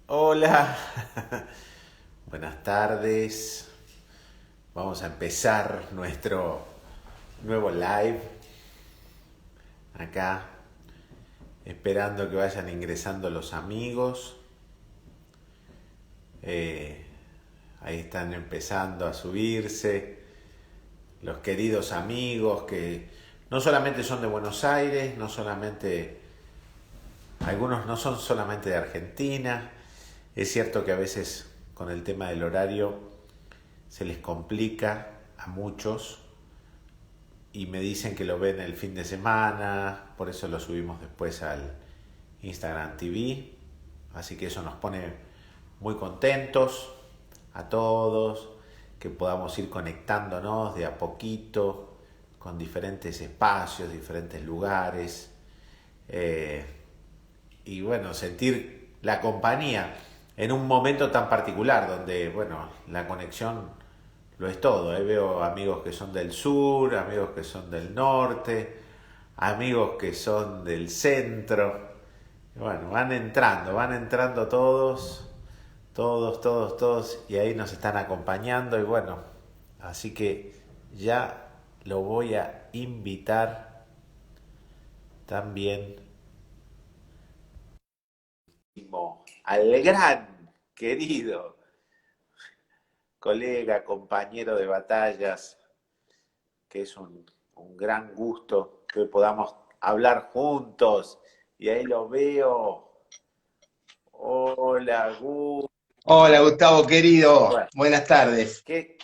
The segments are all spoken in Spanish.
Hola, buenas tardes. Vamos a empezar nuestro nuevo live acá, esperando que vayan ingresando los amigos. Eh, Ahí están empezando a subirse los queridos amigos que no solamente son de Buenos Aires, no solamente, algunos no son solamente de Argentina. Es cierto que a veces con el tema del horario se les complica a muchos y me dicen que lo ven el fin de semana, por eso lo subimos después al Instagram TV, así que eso nos pone muy contentos a todos, que podamos ir conectándonos de a poquito con diferentes espacios, diferentes lugares, eh, y bueno, sentir la compañía en un momento tan particular donde, bueno, la conexión lo es todo. Veo amigos que son del sur, amigos que son del norte, amigos que son del centro. Bueno, van entrando todos, todos, y ahí nos están acompañando. Y bueno, así que ya lo voy a invitar también al gran, querido colega, compañero de batallas, que es un gran gusto que podamos hablar juntos. Y ahí lo veo. Hola, Gus. Hola Gustavo querido, Bueno, buenas tardes. qué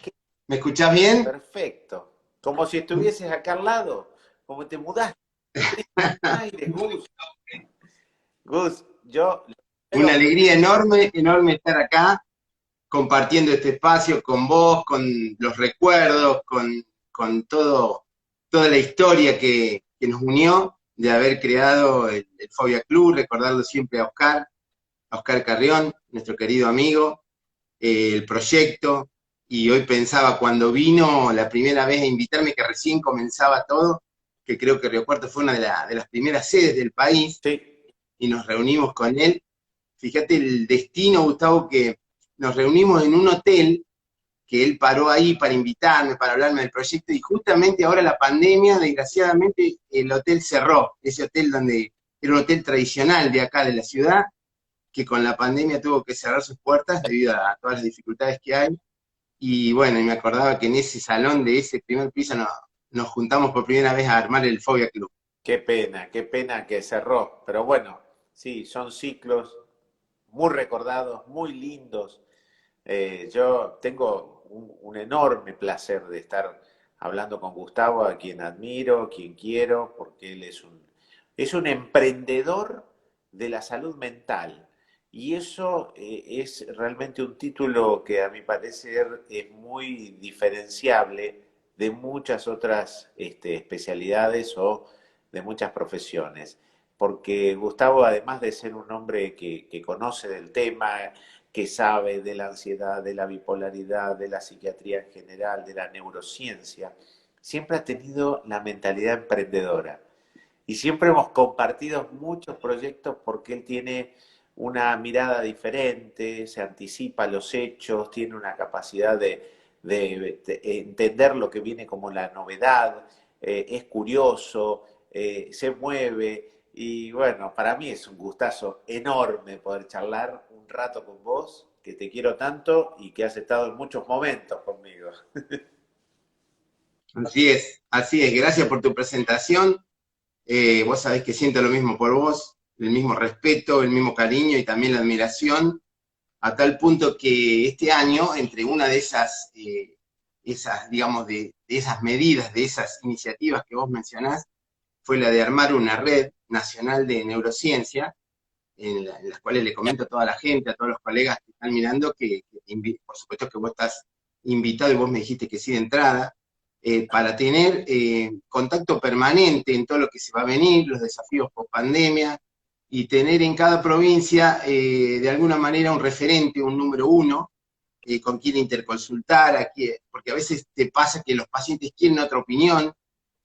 ¿Me escuchás bien? perfecto. Como si estuvieses acá al lado, como te mudaste a Aires, Gus. Gus, yo Una primero, alegría enorme, enorme estar acá compartiendo este espacio con vos, con los recuerdos, con todo, toda la historia que nos unió de haber creado el Fobia Club, recordarlo siempre a Oscar Carrión, nuestro querido amigo, el proyecto, y hoy pensaba cuando vino la primera vez a invitarme, que recién comenzaba todo, que creo que Río Cuarto fue una de las primeras sedes del país, sí, y nos reunimos con él. Fíjate el destino, Gustavo, que nos reunimos en un hotel, que él paró ahí para invitarme, para hablarme del proyecto, y justamente ahora la pandemia, desgraciadamente, el hotel cerró, ese hotel donde era un hotel tradicional de acá, de la ciudad, que con la pandemia tuvo que cerrar sus puertas debido a todas las dificultades que hay. Y bueno, y me acordaba que en ese salón de ese primer piso nos juntamos por primera vez a armar el Fobia Club. qué pena que cerró. Pero bueno, sí, son ciclos muy recordados, muy lindos. Yo tengo un enorme placer de estar hablando con Gustavo, a quien admiro, quien quiero, porque él es un emprendedor de la salud mental. Y eso es realmente un título que a mi parecer es muy diferenciable de muchas otras especialidades o de muchas profesiones. Porque Gustavo, además de ser un hombre que conoce del tema, que sabe de la ansiedad, de la bipolaridad, de la psiquiatría en general, de la neurociencia, siempre ha tenido la mentalidad emprendedora. Y siempre hemos compartido muchos proyectos porque él tiene una mirada diferente, se anticipa a los hechos, tiene una capacidad de entender lo que viene como la novedad, es curioso, se mueve. Y bueno, para mí es un gustazo enorme poder charlar un rato con vos, que te quiero tanto y que has estado en muchos momentos conmigo. Así es, gracias por tu presentación. Vos sabés que siento lo mismo por vos, el mismo respeto, el mismo cariño y también la admiración, a tal punto que este año, entre una de esas digamos, de esas medidas, de esas iniciativas que vos mencionás, fue la de armar una red nacional de neurociencia, en las cuales le comento a toda la gente, a todos los colegas que están mirando, por supuesto que vos estás invitado y vos me dijiste que sí de entrada, para tener contacto permanente en todo lo que se va a venir, los desafíos post pandemia, y tener en cada provincia de alguna manera un referente, un número uno, con quien interconsultar, porque a veces te pasa que los pacientes quieren otra opinión,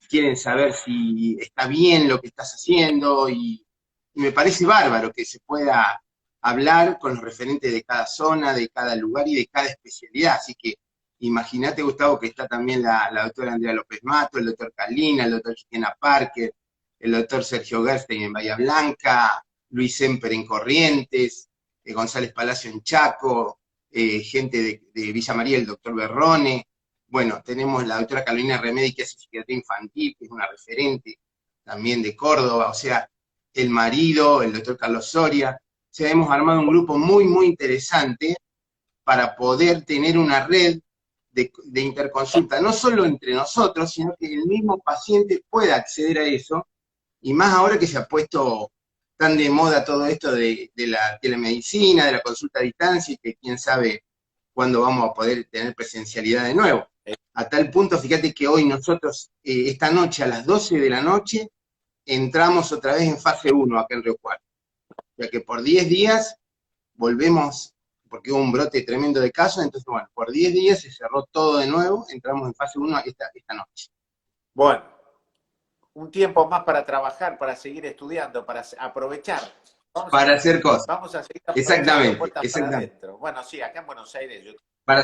quieren saber si está bien lo que estás haciendo, y me parece bárbaro que se pueda hablar con los referentes de cada zona, de cada lugar y de cada especialidad. Así que imagínate, Gustavo, que está también la doctora Andrea López Mato, el doctor Carlina, el doctor Chiquena Parker, el doctor Sergio Gerstein en Bahía Blanca, Luis Semper en Corrientes, González Palacio en Chaco, gente de Villa María, el doctor Berrone. Bueno, tenemos la doctora Carolina Remedi, que hace psiquiatría infantil, que es una referente también de Córdoba, o sea, el marido, el doctor Carlos Soria. O sea, hemos armado un grupo muy, muy interesante para poder tener una red de interconsulta, no solo entre nosotros, sino que el mismo paciente pueda acceder a eso, y más ahora que se ha puesto tan de moda todo esto de la telemedicina, de la consulta a distancia, y que quién sabe cuándo vamos a poder tener presencialidad de nuevo. A tal punto, fíjate que hoy nosotros, esta noche a las 12 de la noche, entramos otra vez en fase 1 acá en Río Cuarto. O sea que por 10 días volvemos, porque hubo un brote tremendo de casos, entonces bueno, por 10 días se cerró todo de nuevo, entramos en fase 1 esta noche. Bueno, un tiempo más para trabajar, para seguir estudiando, para aprovechar. Para hacer cosas. Vamos a seguir aprovechando Exactamente, puertas exactamente. para adentro. Bueno, sí, acá en Buenos Aires yo Para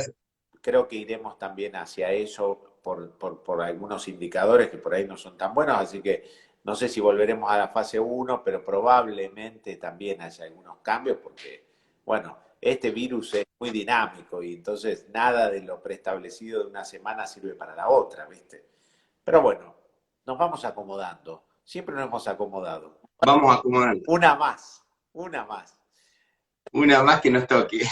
creo que iremos también hacia eso por algunos indicadores que por ahí no son tan buenos, así que no sé si volveremos a la fase 1, pero probablemente también haya algunos cambios porque, bueno, este virus es muy dinámico y entonces nada de lo preestablecido de una semana sirve para la otra, ¿viste? Pero bueno, nos vamos acomodando, siempre nos hemos acomodado. Vamos acomodando. Una más, una más. Una más que nos toque.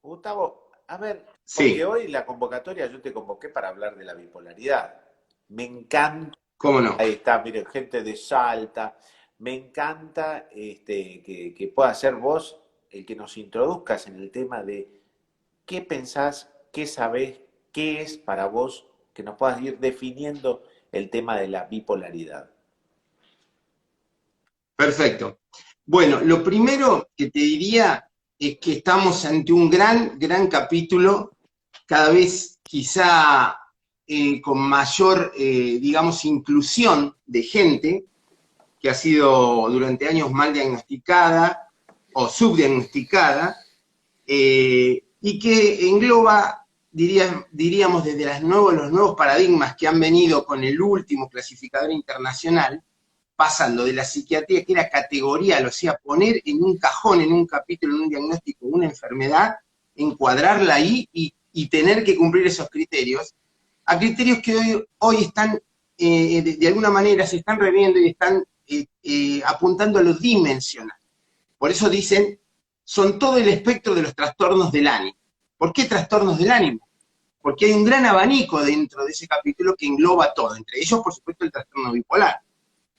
Gustavo, a ver, Sí. porque hoy la convocatoria yo te convoqué para hablar de la bipolaridad. Me encanta. ¿Cómo no? Ahí está, miren, gente de Salta. Me encanta que puedas ser vos el que nos introduzcas en el tema de qué pensás, qué sabés, qué es para vos, que nos puedas ir definiendo el tema de la bipolaridad. Perfecto. Bueno, lo primero que te diría es que estamos ante un gran capítulo, cada vez quizá con mayor, digamos, inclusión de gente que ha sido durante años mal diagnosticada o subdiagnosticada, y que engloba, diríamos, desde los nuevos paradigmas que han venido con el último clasificador internacional, pasando de la psiquiatría, que era categorial, o sea, poner en un cajón, en un capítulo, en un diagnóstico, una enfermedad, encuadrarla ahí y tener que cumplir esos criterios, a criterios que hoy están, de alguna manera, se están reviendo y están apuntando a lo dimensional. Por eso dicen, son todo el espectro de los trastornos del ánimo. ¿Por qué trastornos del ánimo? Porque hay un gran abanico dentro de ese capítulo que engloba todo, entre ellos, por supuesto, el trastorno bipolar.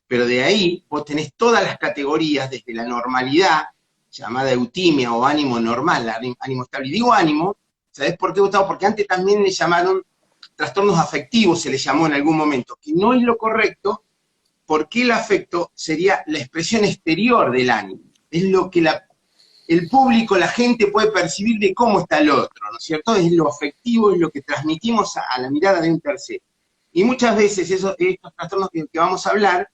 Pero de ahí vos tenés todas las categorías, desde la normalidad, llamada eutimia o ánimo normal, ánimo estable. Y digo ánimo, ¿sabés por qué, Gustavo? Porque antes también le llamaron trastornos afectivos, se les llamó en algún momento, que no es lo correcto, porque el afecto sería la expresión exterior del ánimo. Es lo que el público, la gente puede percibir de cómo está el otro, ¿no es cierto? Es lo afectivo, es lo que transmitimos a la mirada de un tercero. Y muchas veces estos trastornos que vamos a hablar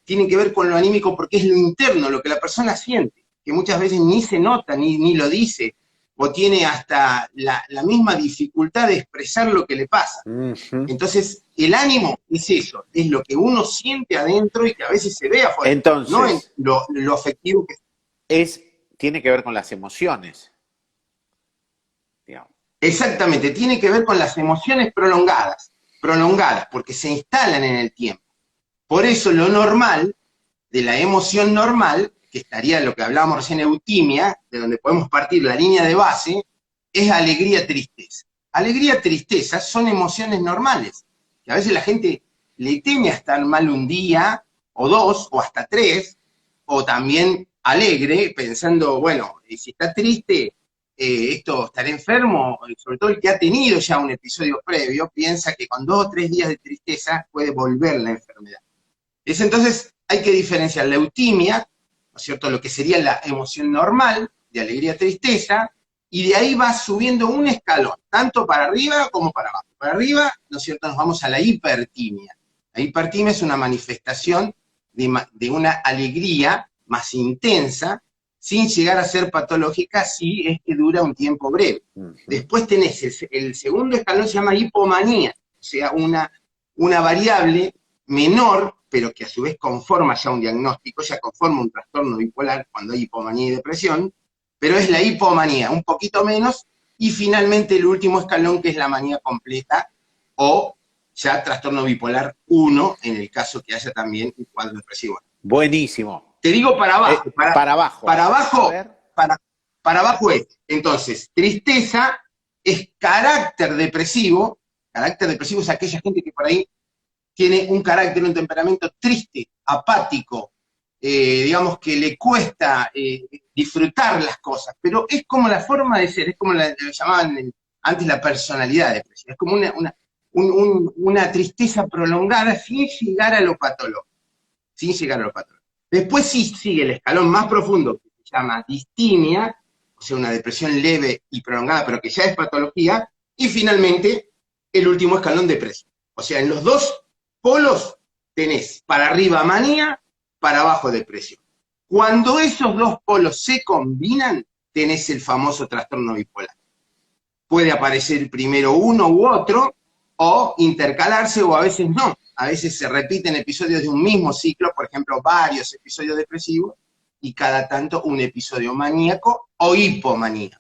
tienen que ver con lo anímico porque es lo interno, lo que la persona siente, que muchas veces ni se nota, ni lo dice, o tiene hasta la misma dificultad de expresar lo que le pasa. Entonces, el ánimo es eso, es lo que uno siente adentro y que a veces se ve afuera, entonces, no en lo afectivo que tiene que ver con las emociones. Digamos. Exactamente, tiene que ver con las emociones prolongadas, porque se instalan en el tiempo. Por eso lo normal, de la emoción normal, que estaría lo que hablábamos recién, eutimia, de donde podemos partir la línea de base, es alegría-tristeza. Alegría-tristeza son emociones normales, que a veces la gente le teme a estar mal un día, o dos, o hasta tres, o también alegre, pensando, bueno, si está triste, esto estará enfermo, sobre todo el que ha tenido ya un episodio previo, piensa que con 2 o 3 días de tristeza puede volver la enfermedad. Entonces hay que diferenciar la eutimia, ¿no es cierto?, lo que sería la emoción normal, de alegría-tristeza, y de ahí va subiendo un escalón, tanto para arriba como para abajo. Para arriba, ¿no es cierto?, nos vamos a la hipertimia. La hipertimia es una manifestación de una alegría más intensa, sin llegar a ser patológica si es que dura un tiempo breve. Después tenés el segundo escalón, se llama hipomanía, o sea, una variable menor, pero que a su vez conforma ya un diagnóstico, ya conforma un trastorno bipolar cuando hay hipomanía y depresión, pero es la hipomanía, un poquito menos, y finalmente el último escalón, que es la manía completa, o ya trastorno bipolar 1, en el caso que haya también un cuadro depresivo. Buenísimo. Te digo para abajo. Para abajo. Para abajo, para abajo es, entonces, tristeza es carácter depresivo es aquella gente que por ahí tiene un carácter, un temperamento triste, apático, digamos que le cuesta disfrutar las cosas, pero es como la forma de ser, es como lo llamaban antes la personalidad depresiva, es como una tristeza prolongada sin llegar a lo patológico, Después sí sigue el escalón más profundo, que se llama distimia, o sea, una depresión leve y prolongada, pero que ya es patología, y finalmente el último escalón, depresión. O sea, en los dos polos tenés para arriba manía, para abajo depresión. Cuando esos dos polos se combinan, tenés el famoso trastorno bipolar. Puede aparecer primero uno u otro, o intercalarse, o a veces no. A veces se repiten episodios de un mismo ciclo, por ejemplo, varios episodios depresivos, y cada tanto un episodio maníaco o hipomanía.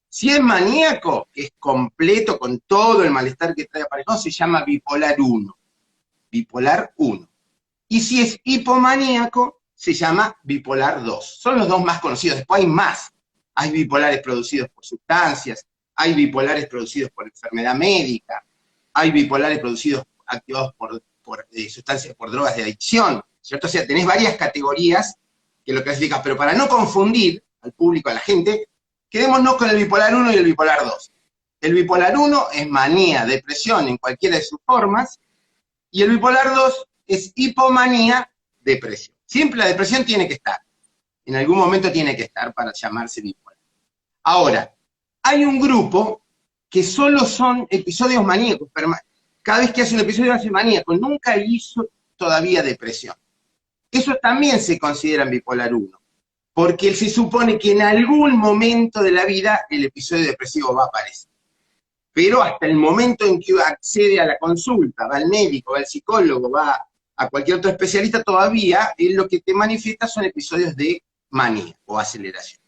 Si es maníaco, que es completo con todo el malestar que trae aparejado, se llama bipolar 1. Bipolar 1. Y si es hipomaníaco, se llama bipolar 2. Son los dos más conocidos, después hay más. Hay bipolares producidos por sustancias, hay bipolares producidos por enfermedad médica, hay bipolares producidos, activados por sustancias, por drogas de adicción, ¿cierto? O sea, tenés varias categorías que lo clasificas, pero para no confundir al público, a la gente, quedémonos con el bipolar 1 y el bipolar 2. El bipolar 1 es manía, depresión en cualquiera de sus formas, y el bipolar 2 es hipomanía, depresión. Siempre la depresión tiene que estar, en algún momento tiene que estar para llamarse bipolar. Ahora, hay un grupo que solo son episodios maníacos, cada vez que hace un episodio hace maníaco, nunca hizo todavía depresión. Eso también se considera bipolar 1, porque se supone que en algún momento de la vida el episodio depresivo va a aparecer. Pero hasta el momento en que accede a la consulta, va al médico, va al psicólogo, va a cualquier otro especialista, todavía lo que te manifiesta son episodios de manía o aceleración.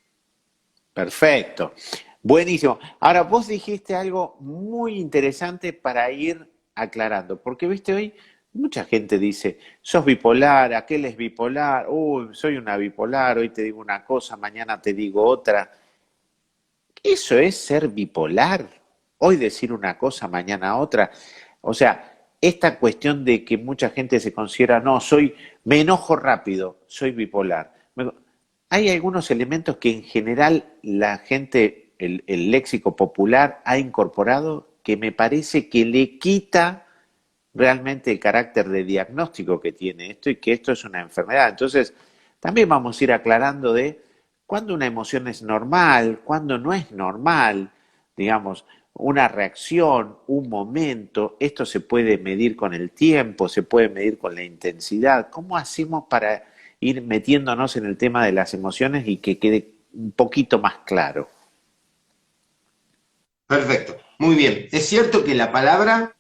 Perfecto. Buenísimo. Ahora, vos dijiste algo muy interesante para ir aclarando, porque viste hoy, mucha gente dice, sos bipolar, aquel es bipolar, soy una bipolar, hoy te digo una cosa, mañana te digo otra. ¿Eso es ser bipolar? Hoy decir una cosa, mañana otra. O sea, esta cuestión de que mucha gente se considera, no, me enojo rápido, soy bipolar. Hay algunos elementos que en general la gente, el léxico popular ha incorporado que me parece que le quita realmente el carácter de diagnóstico que tiene esto y que esto es una enfermedad. Entonces, también vamos a ir aclarando de cuándo una emoción es normal, cuándo no es normal, digamos, una reacción, un momento, esto se puede medir con el tiempo, se puede medir con la intensidad. ¿Cómo hacemos para ir metiéndonos en el tema de las emociones y que quede un poquito más claro? Perfecto, muy bien. Es cierto que la palabra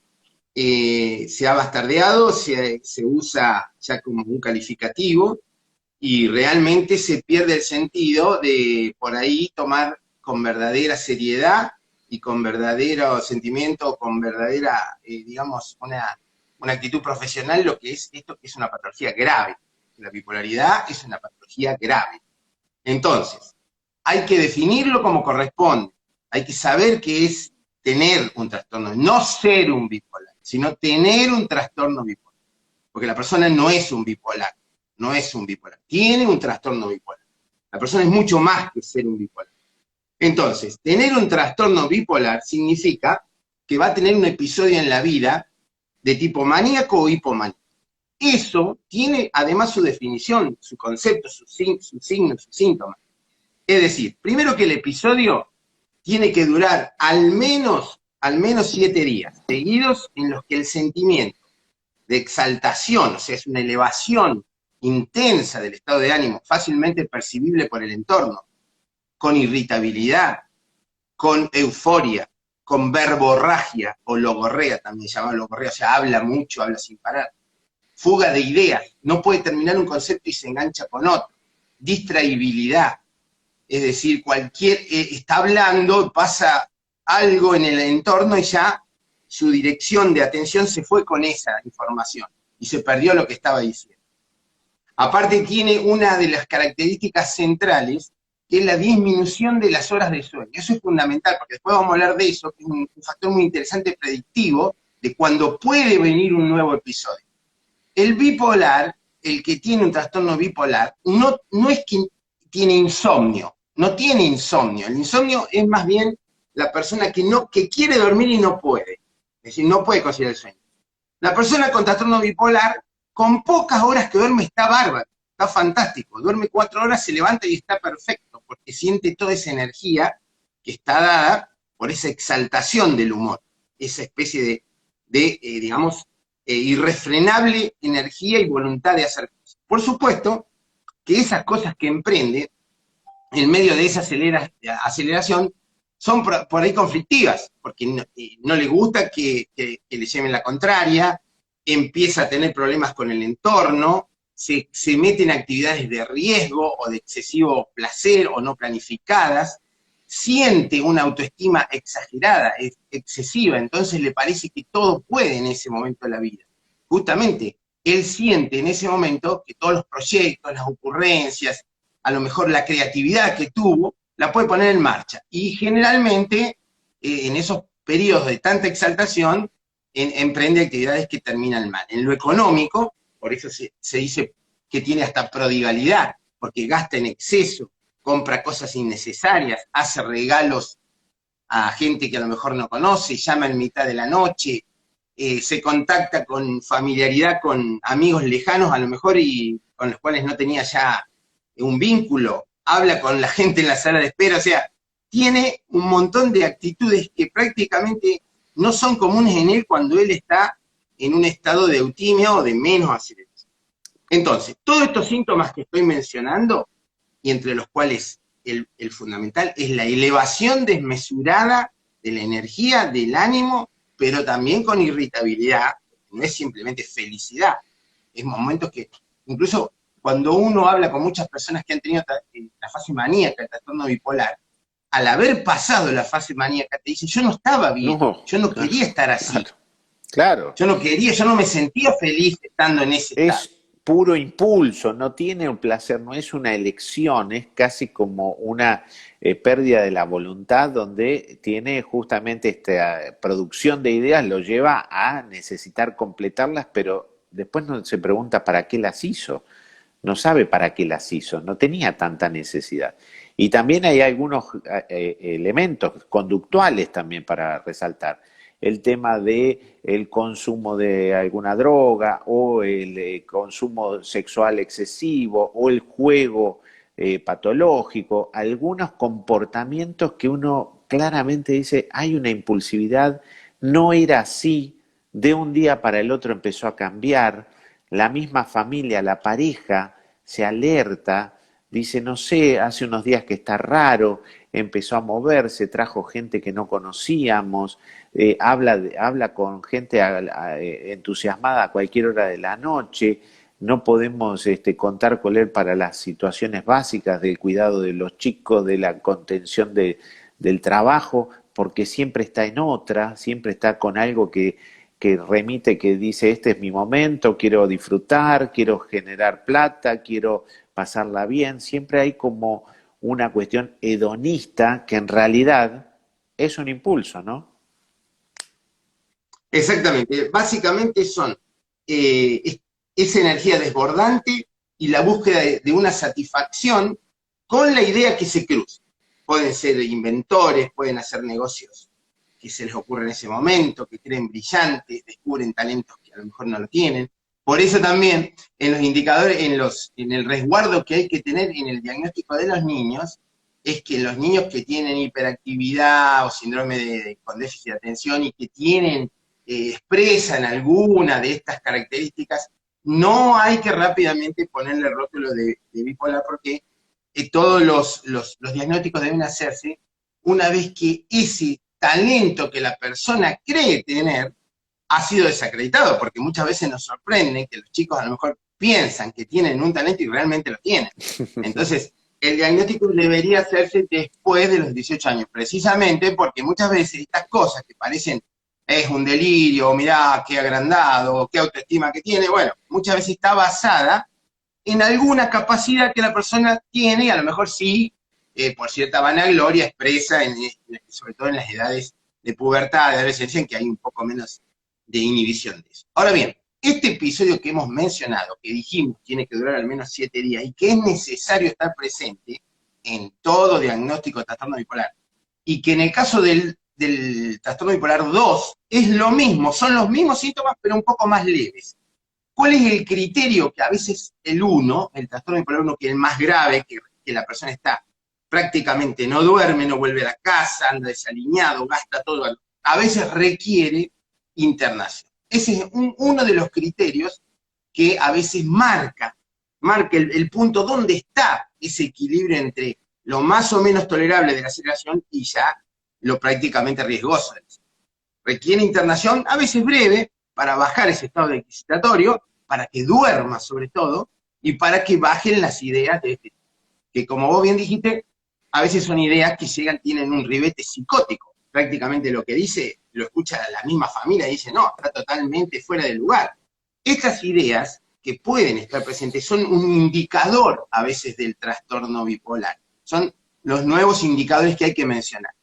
se ha bastardeado, se usa ya como un calificativo, y realmente se pierde el sentido de por ahí tomar con verdadera seriedad y con verdadero sentimiento, con verdadera, digamos, una actitud profesional, lo que es esto, que es una patología grave. La bipolaridad es una patología grave. Entonces, hay que definirlo como corresponde, hay que saber qué es tener un trastorno, no ser un bipolar, sino tener un trastorno bipolar, porque la persona no es un bipolar, tiene un trastorno bipolar. La persona es mucho más que ser un bipolar. Entonces, tener un trastorno bipolar significa que va a tener un episodio en la vida de tipo maníaco o hipomaníaco. Eso tiene además su definición, su concepto, su signo, su síntoma. Es decir, primero que el episodio tiene que durar al menos 7 días seguidos en los que el sentimiento de exaltación, o sea, es una elevación intensa del estado de ánimo, fácilmente percibible por el entorno, con irritabilidad, con euforia, con verborragia o logorrea, también se llama logorrea, o sea, habla mucho, habla sin parar. Fuga de ideas, no puede terminar un concepto y se engancha con otro. Distraibilidad, es decir, está hablando, pasa algo en el entorno y ya su dirección de atención se fue con esa información y se perdió lo que estaba diciendo. Aparte tiene una de las características centrales, que es la disminución de las horas de sueño. Eso es fundamental, porque después vamos a hablar de eso, que es un factor muy interesante predictivo de cuando puede venir un nuevo episodio. El bipolar, el que tiene un trastorno bipolar, no es que tiene insomnio, no tiene insomnio. El insomnio es más bien la persona que quiere dormir y no puede. Es decir, no puede conciliar el sueño. La persona con trastorno bipolar, con pocas horas que duerme, está bárbaro, está fantástico. Duerme 4 horas, se levanta y está perfecto, porque siente toda esa energía que está dada por esa exaltación del humor, esa especie de digamos, irrefrenable energía y voluntad de hacer cosas. Por supuesto que esas cosas que emprende, en medio de esa aceleración, son por ahí conflictivas, porque no le gusta que le lleven la contraria, empieza a tener problemas con el entorno, se mete en actividades de riesgo o de excesivo placer o no planificadas, siente una autoestima exagerada, excesiva, entonces le parece que todo puede en ese momento de la vida. Justamente, él siente en ese momento que todos los proyectos, las ocurrencias, a lo mejor la creatividad que tuvo, la puede poner en marcha. Y generalmente, en esos periodos de tanta exaltación, emprende actividades que terminan mal. En lo económico, por eso se dice que tiene hasta prodigalidad, porque gasta en exceso, compra cosas innecesarias, hace regalos a gente que a lo mejor no conoce, llama en mitad de la noche, se contacta con familiaridad con amigos lejanos a lo mejor y con los cuales no tenía ya un vínculo, habla con la gente en la sala de espera, o sea, tiene un montón de actitudes que prácticamente no son comunes en él cuando él está en un estado de eutimia o de menos aceleración. Entonces, todos estos síntomas que estoy mencionando, y entre los cuales el fundamental es la elevación desmesurada de la energía, del ánimo, pero también con irritabilidad, no es simplemente felicidad, es momentos que, incluso cuando uno habla con muchas personas que han tenido la fase maníaca, el trastorno bipolar, al haber pasado la fase maníaca, te dicen, yo no estaba bien, No, yo no claro, quería estar así, claro, claro. yo no me sentía feliz estando en ese estado. Es puro impulso, no tiene un placer, no es una elección, es casi como una pérdida de la voluntad donde tiene justamente esta producción de ideas, lo lleva a necesitar completarlas, pero después no se pregunta para qué las hizo, no sabe para qué las hizo, no tenía tanta necesidad. Y también hay algunos elementos conductuales también para resaltar. El tema de el consumo de alguna droga o el consumo sexual excesivo o el juego patológico, algunos comportamientos que uno claramente dice hay una impulsividad, no era así, de un día para el otro empezó a cambiar, la misma familia, la pareja se alerta, dice no sé, hace unos días que está raro, empezó a moverse, trajo gente que no conocíamos, habla con gente entusiasmada a cualquier hora de la noche, no podemos contar con él para las situaciones básicas del cuidado de los chicos, de la contención del trabajo, porque siempre está en otra, siempre está con algo que remite, que dice, este es mi momento, quiero disfrutar, quiero generar plata, quiero pasarla bien, siempre hay como una cuestión hedonista que en realidad es un impulso, ¿no? Exactamente, básicamente son esa energía desbordante y la búsqueda de una satisfacción con la idea que se cruce. Pueden ser inventores, pueden hacer negocios que se les ocurre en ese momento, que creen brillantes, descubren talentos que a lo mejor no lo tienen. Por eso también en los indicadores, en el resguardo que hay que tener en el diagnóstico de los niños, es que los niños que tienen hiperactividad o síndrome con déficit de atención y que expresan alguna de estas características, no hay que rápidamente ponerle rótulo de bipolar porque todos los diagnósticos deben hacerse una vez que ese talento que la persona cree tener ha sido desacreditado, porque muchas veces nos sorprende que los chicos a lo mejor piensan que tienen un talento y realmente lo tienen. Entonces, el diagnóstico debería hacerse después de los 18 años, precisamente porque muchas veces estas cosas que parecen es un delirio, mirá, qué agrandado, qué autoestima que tiene, bueno, muchas veces está basada en alguna capacidad que la persona tiene y a lo mejor sí, por cierta vanagloria, expresa, sobre todo en las edades de pubertad, de adolescencia, en que hay un poco menos de inhibición de eso. Ahora bien, este episodio que hemos mencionado, que dijimos tiene que durar al menos 7 días y que es necesario estar presente en todo diagnóstico de trastorno bipolar, y que en el caso del trastorno bipolar 2 es lo mismo, son los mismos síntomas pero un poco más leves. ¿Cuál es el criterio que a veces el trastorno bipolar 1, que es el más grave, que la persona está prácticamente no duerme, no vuelve a la casa, anda desaliñado, gasta todo, a veces requiere internación? Ese es uno de los criterios que a veces marca el punto donde está ese equilibrio entre lo más o menos tolerable de la aceleración y ya lo prácticamente riesgoso. Requiere internación, a veces breve, para bajar ese estado de excitatorio, para que duerma sobre todo, y para que bajen las ideas de este, que como vos bien dijiste, a veces son ideas que llegan, tienen un ribete psicótico. Prácticamente lo que dice, lo escucha la misma familia y dice, no, está totalmente fuera de lugar. Estas ideas que pueden estar presentes son un indicador a veces del trastorno bipolar. Son los nuevos indicadores que hay que mencionar.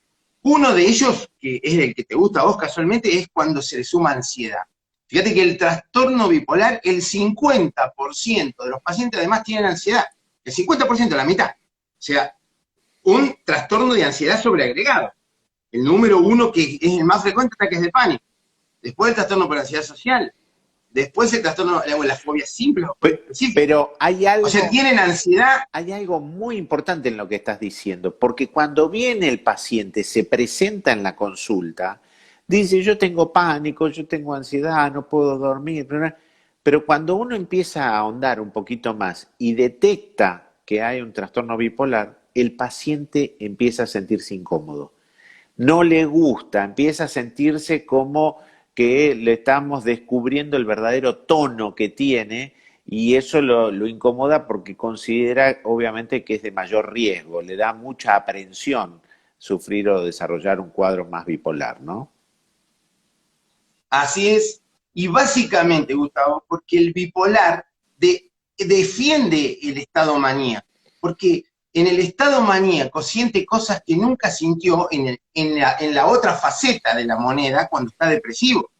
Uno de ellos, que es el que te gusta a vos casualmente, es cuando se le suma ansiedad. Fíjate que el trastorno bipolar, el 50% de los pacientes además tienen ansiedad. El 50%, la mitad. O sea, un trastorno de ansiedad sobreagregado. El número 1, que es el más frecuente, ataques de pánico. Después el trastorno por ansiedad social. Después el trastorno, la fobia simple. Pero hay algo... O sea, tienen ansiedad. Hay algo muy importante en lo que estás diciendo, porque cuando viene el paciente, se presenta en la consulta, dice, yo tengo pánico, yo tengo ansiedad, no puedo dormir, pero cuando uno empieza a ahondar un poquito más y detecta que hay un trastorno bipolar, el paciente empieza a sentirse incómodo. No le gusta, empieza a sentirse como que le estamos descubriendo el verdadero tono que tiene y eso lo incomoda porque considera obviamente que es de mayor riesgo, le da mucha aprensión sufrir o desarrollar un cuadro más bipolar, ¿no? Así es, y básicamente, Gustavo, porque el bipolar defiende el estado maníaco, porque en el estado maníaco siente cosas que nunca sintió en la otra faceta de la moneda cuando está depresivo.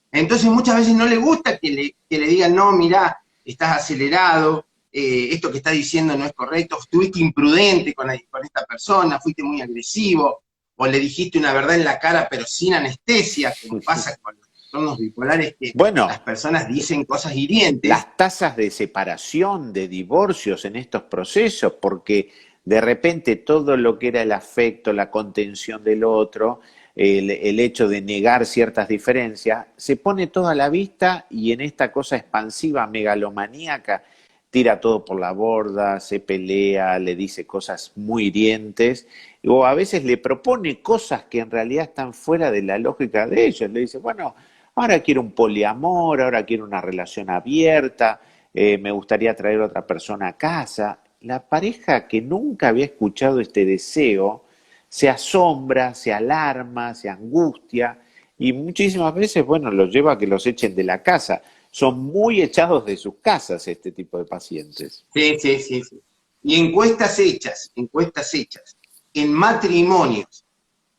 Entonces muchas veces no le gusta que le digan, no, mirá, estás acelerado, esto que estás diciendo no es correcto, estuviste imprudente con esta persona, fuiste muy agresivo, o le dijiste una verdad en la cara pero sin anestesia, como pasa con los trastornos bipolares, que Bueno, las personas dicen cosas hirientes. las tasas de separación, de divorcios en estos procesos, porque de repente todo lo que era el afecto, la contención del otro, el hecho de negar ciertas diferencias, se pone todo a la vista y en esta cosa expansiva, megalomaníaca, tira todo por la borda, se pelea, le dice cosas muy hirientes, o a veces le propone cosas que en realidad están fuera de la lógica de ellos. Le dice, bueno, ahora quiero un poliamor, ahora quiero una relación abierta, me gustaría traer a otra persona a casa. La pareja que nunca había escuchado este deseo se asombra, se alarma, se angustia y muchísimas veces, bueno, los lleva a que los echen de la casa. Son muy echados de sus casas este tipo de pacientes. Sí, sí, sí, sí. Y encuestas hechas, en matrimonios,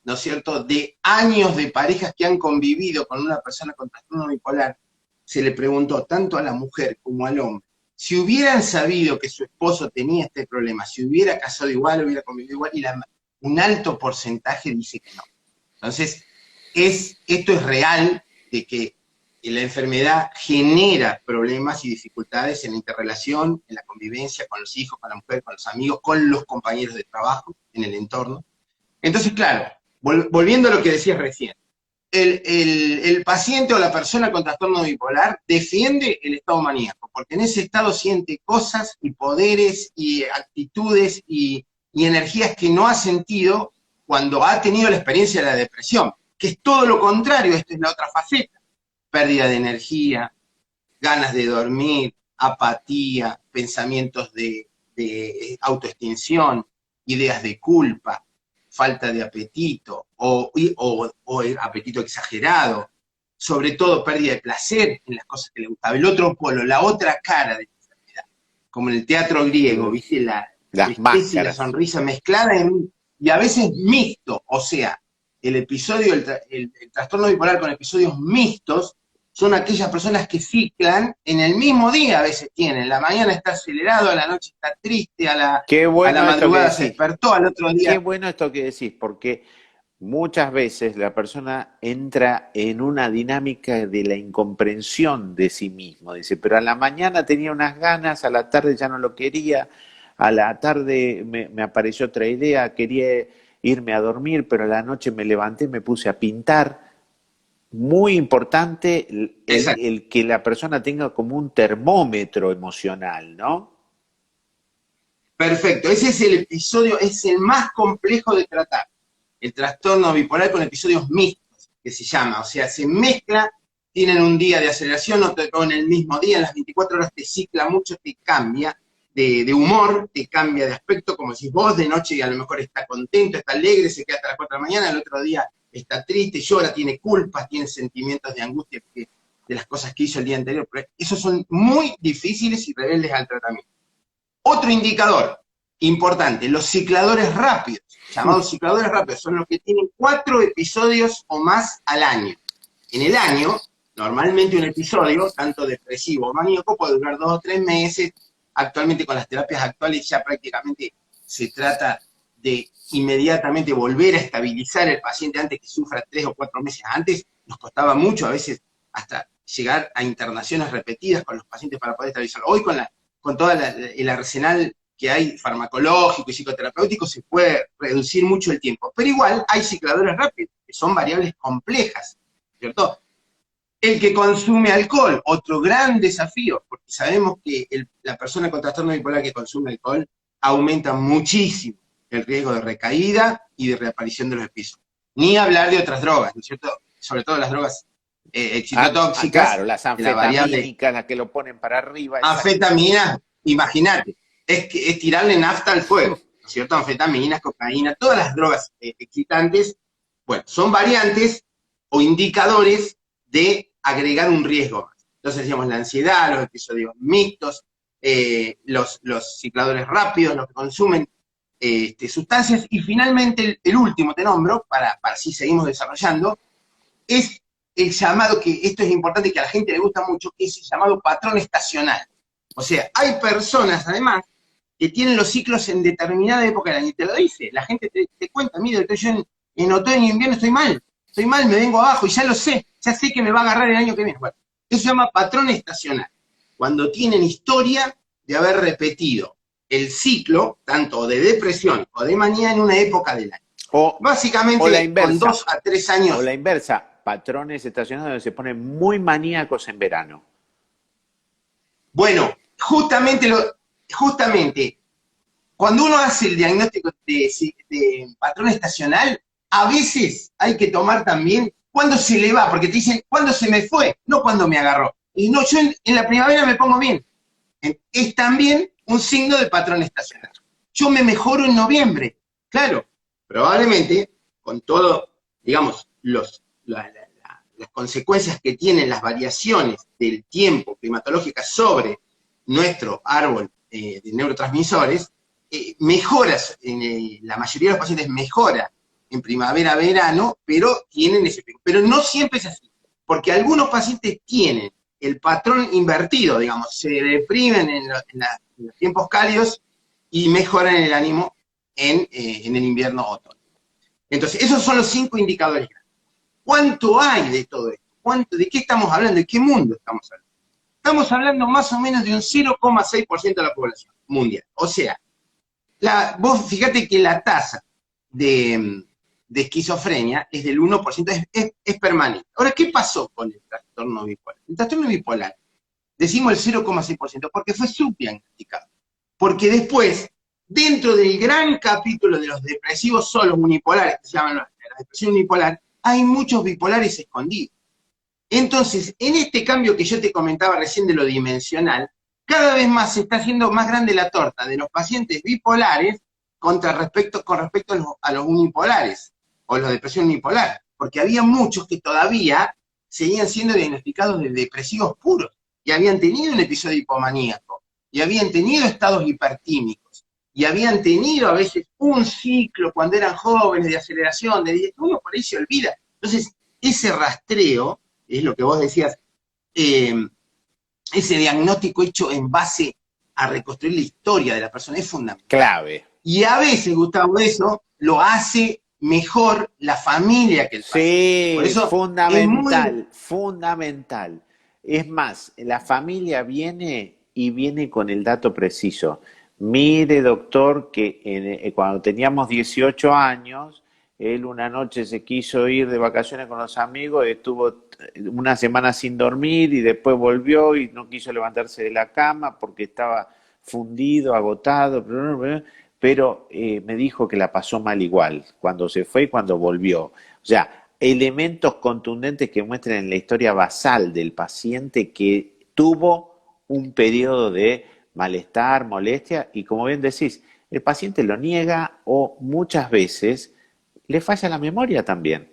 ¿no es cierto?, de años de parejas que han convivido con una persona con trastorno bipolar, se le preguntó tanto a la mujer como al hombre, si hubieran sabido que su esposo tenía este problema, si hubiera casado igual, hubiera convivido igual, y un alto porcentaje dice que no. Entonces, esto es real, de que la enfermedad genera problemas y dificultades en la interrelación, en la convivencia con los hijos, con la mujer, con los amigos, con los compañeros de trabajo, en el entorno. Entonces, claro, volviendo a lo que decías recién, el paciente o la persona con trastorno bipolar defiende el estado maníaco, porque en ese estado siente cosas y poderes y actitudes y energías que no ha sentido cuando ha tenido la experiencia de la depresión, que es todo lo contrario, esta es la otra faceta: pérdida de energía, ganas de dormir, apatía, pensamientos de autoextinción, ideas de culpa, falta de apetito o apetito exagerado, sobre todo pérdida de placer en las cosas que le gustaba. El otro polo, la otra cara de la enfermedad, como en el teatro griego, ¿viste? La Las tristeza y la máscaras. sonrisa mezclada y a veces mixto, o sea, el episodio, el trastorno bipolar con episodios mixtos son aquellas personas que ciclan en el mismo día, a veces tienen. La mañana está acelerado, a la noche está triste, Qué a la bueno esto que madrugada se decís. despertó, al otro Qué día. bueno esto que decís, porque muchas veces la persona entra en una dinámica de la incomprensión de sí mismo. Dice, pero a la mañana tenía unas ganas, a la tarde ya no lo quería, a la tarde me apareció otra idea, quería irme a dormir, pero a la noche me levanté y me puse a pintar. Muy importante Exacto. el que la persona tenga como un termómetro emocional, ¿no? Perfecto, ese es el episodio, es el más complejo de tratar. El trastorno bipolar con episodios mixtos, que se llama, o sea, se mezcla, tienen un día de aceleración, o en el mismo día, en las 24 horas te cicla mucho, te cambia de humor, te cambia de aspecto, como decís vos, de noche y a lo mejor está contento, está alegre, se queda hasta las 4 de la mañana, el otro día está triste, llora, tiene culpas, tiene sentimientos de angustia de las cosas que hizo el día anterior, pero esos son muy difíciles y rebeldes al tratamiento. Otro indicador importante, los cicladores rápidos, llamados cicladores rápidos, son los que tienen 4 episodios o más al año. En el año, normalmente un episodio, tanto depresivo o maníaco, puede durar 2 o 3 meses. Actualmente con las terapias actuales ya prácticamente se trata de inmediatamente volver a estabilizar al paciente antes que sufra 3 o 4 meses. Antes nos costaba mucho, a veces hasta llegar a internaciones repetidas con los pacientes para poder estabilizarlo. Hoy con todo el arsenal que hay farmacológico y psicoterapéutico se puede reducir mucho el tiempo. Pero igual hay cicladores rápidos, que son variables complejas, ¿cierto? El que consume alcohol, otro gran desafío, porque sabemos que la persona con trastorno bipolar que consume alcohol aumenta muchísimo el riesgo de recaída y de reaparición de los episodios. Ni hablar de otras drogas, ¿no es cierto? Sobre todo las drogas excitotóxicas, Claro, las la variable anfetamínicas, las que lo ponen para arriba, anfetaminas, imagínate, es tirarle nafta al fuego, ¿no es cierto? Anfetaminas, cocaína, todas las drogas excitantes, bueno, son variantes o indicadores de agregar un riesgo. Entonces decíamos la ansiedad, los episodios mixtos, los cicladores rápidos, los que consumen sustancias, y finalmente el último te nombro, para si seguimos desarrollando, es el llamado, que esto es importante, que a la gente le gusta mucho, que es el llamado patrón estacional. O sea, hay personas, además, que tienen los ciclos en determinada época del año, y te lo dice, la gente te cuenta, mira, yo en otoño y invierno estoy mal, me vengo abajo, y ya lo sé, ya sé que me va a agarrar el año que viene. Bueno, eso se llama patrón estacional, cuando tienen historia de haber repetido el ciclo, tanto de depresión o de manía, en una época del año. o la Básicamente, con inversa, 2 a 3 años. o la inversa, patrones estacionales donde se ponen muy maníacos en verano. Bueno, justamente, cuando uno hace el diagnóstico de patrón estacional, a veces hay que tomar también cuándo se le va, porque te dicen, ¿cuándo se me fue? No cuándo me agarró. Y no, yo en la primavera me pongo bien. Es también un signo de patrón estacional. Yo me mejoro en noviembre. Claro, probablemente con todo, digamos, las consecuencias que tienen las variaciones del tiempo climatológicas sobre nuestro árbol de neurotransmisores, mejoras, la mayoría de los pacientes mejora en primavera, verano, pero tienen ese efecto. Pero no siempre es así, porque algunos pacientes tienen el patrón invertido, digamos, se deprimen en los tiempos cálidos y mejoran el ánimo en el invierno-otoño. Entonces, esos son los 5 indicadores. ¿Cuánto hay de todo esto? ¿De qué estamos hablando? ¿De qué mundo estamos hablando? Estamos hablando más o menos de un 0,6% de la población mundial. O sea, vos fíjate que la tasa de de esquizofrenia es del 1%, es permanente. Ahora, ¿qué pasó con el trastorno bipolar? El trastorno bipolar, decimos el 0,6%, porque fue subdiagnosticado. Porque después, dentro del gran capítulo de los depresivos solos unipolares, que se llaman la depresión unipolar, hay muchos bipolares escondidos. Entonces, en este cambio que yo te comentaba recién de lo dimensional, cada vez más se está haciendo más grande la torta de los pacientes bipolares con respecto a los unipolares, o los de depresión unipolar, porque había muchos que todavía seguían siendo diagnosticados de depresivos puros, y habían tenido un episodio hipomaníaco, y habían tenido estados hipertímicos, y habían tenido a veces un ciclo cuando eran jóvenes de aceleración, uno por ahí se olvida. Entonces, ese rastreo, es lo que vos decías, ese diagnóstico hecho en base a reconstruir la historia de la persona es fundamental. Clave. Y a veces, Gustavo, eso lo hace mejor la familia que el paciente. Sí, Por eso fundamental, fundamental. Es más, la familia viene con el dato preciso. Mire, doctor, que cuando teníamos 18 años, él una noche se quiso ir de vacaciones con los amigos, estuvo una semana sin dormir y después volvió y no quiso levantarse de la cama porque estaba fundido, agotado, pero me dijo que la pasó mal igual, cuando se fue y cuando volvió. O sea, elementos contundentes que muestran en la historia basal del paciente que tuvo un periodo de malestar, molestia, y como bien decís, el paciente lo niega o muchas veces le falla la memoria también.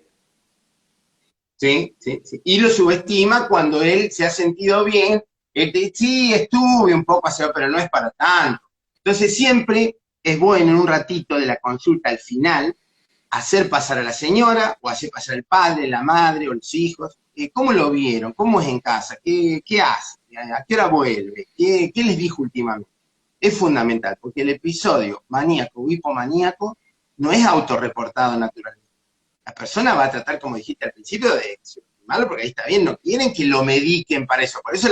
Sí, sí, sí. Y lo subestima cuando él se ha sentido bien. Él te dice, sí, estuve un poco así, pero no es para tanto. Entonces siempre es bueno en un ratito de la consulta al final hacer pasar a la señora o hacer pasar al padre, la madre o los hijos. ¿Cómo lo vieron? ¿Cómo es en casa? ¿Qué hace? ¿A qué hora vuelve? ¿Qué les dijo últimamente? Es fundamental, porque el episodio maníaco o hipomaníaco no es autorreportado naturalmente. La persona va a tratar, como dijiste al principio, de subestimarlo, porque ahí está bien, no quieren que lo mediquen para eso. Por eso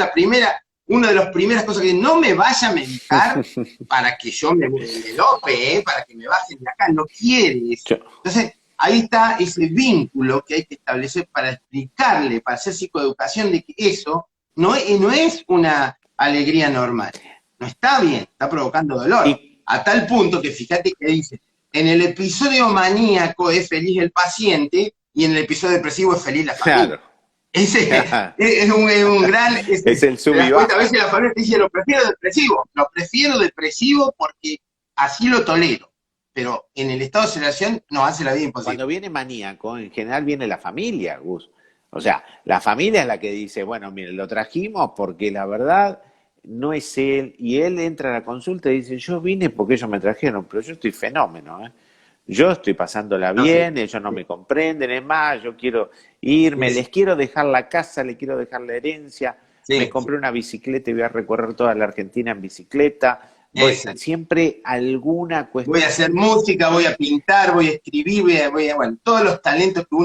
una de las primeras cosas que no me vaya a medicar para que yo me dope, para que me bajen de acá, no quiere eso. Entonces, ahí está ese vínculo que hay que establecer para explicarle, para hacer psicoeducación, de que eso no es una alegría normal. No está bien, está provocando dolor. A tal punto que fíjate que dice, en el episodio maníaco es feliz el paciente y en el episodio depresivo es feliz la familia. Claro. Ese es un gran... Es el sub y baja. A veces la familia te dice, lo prefiero depresivo porque así lo tolero. Pero en el estado de aceleración nos hace la vida imposible. Cuando viene maníaco, en general viene la familia, Gus. O sea, la familia es la que dice, bueno, mire, lo trajimos porque la verdad no es él, y él entra a la consulta y dice, yo vine porque ellos me trajeron, pero yo estoy fenómeno, ¿eh? Yo estoy pasándola bien, ellos no me comprenden, es más, yo quiero irme, les quiero dejar la casa, les quiero dejar la herencia, me compré una bicicleta y voy a recorrer toda la Argentina en bicicleta. Siempre alguna cuestión. Voy a hacer música, voy a pintar, voy a escribir, bueno, todos los talentos que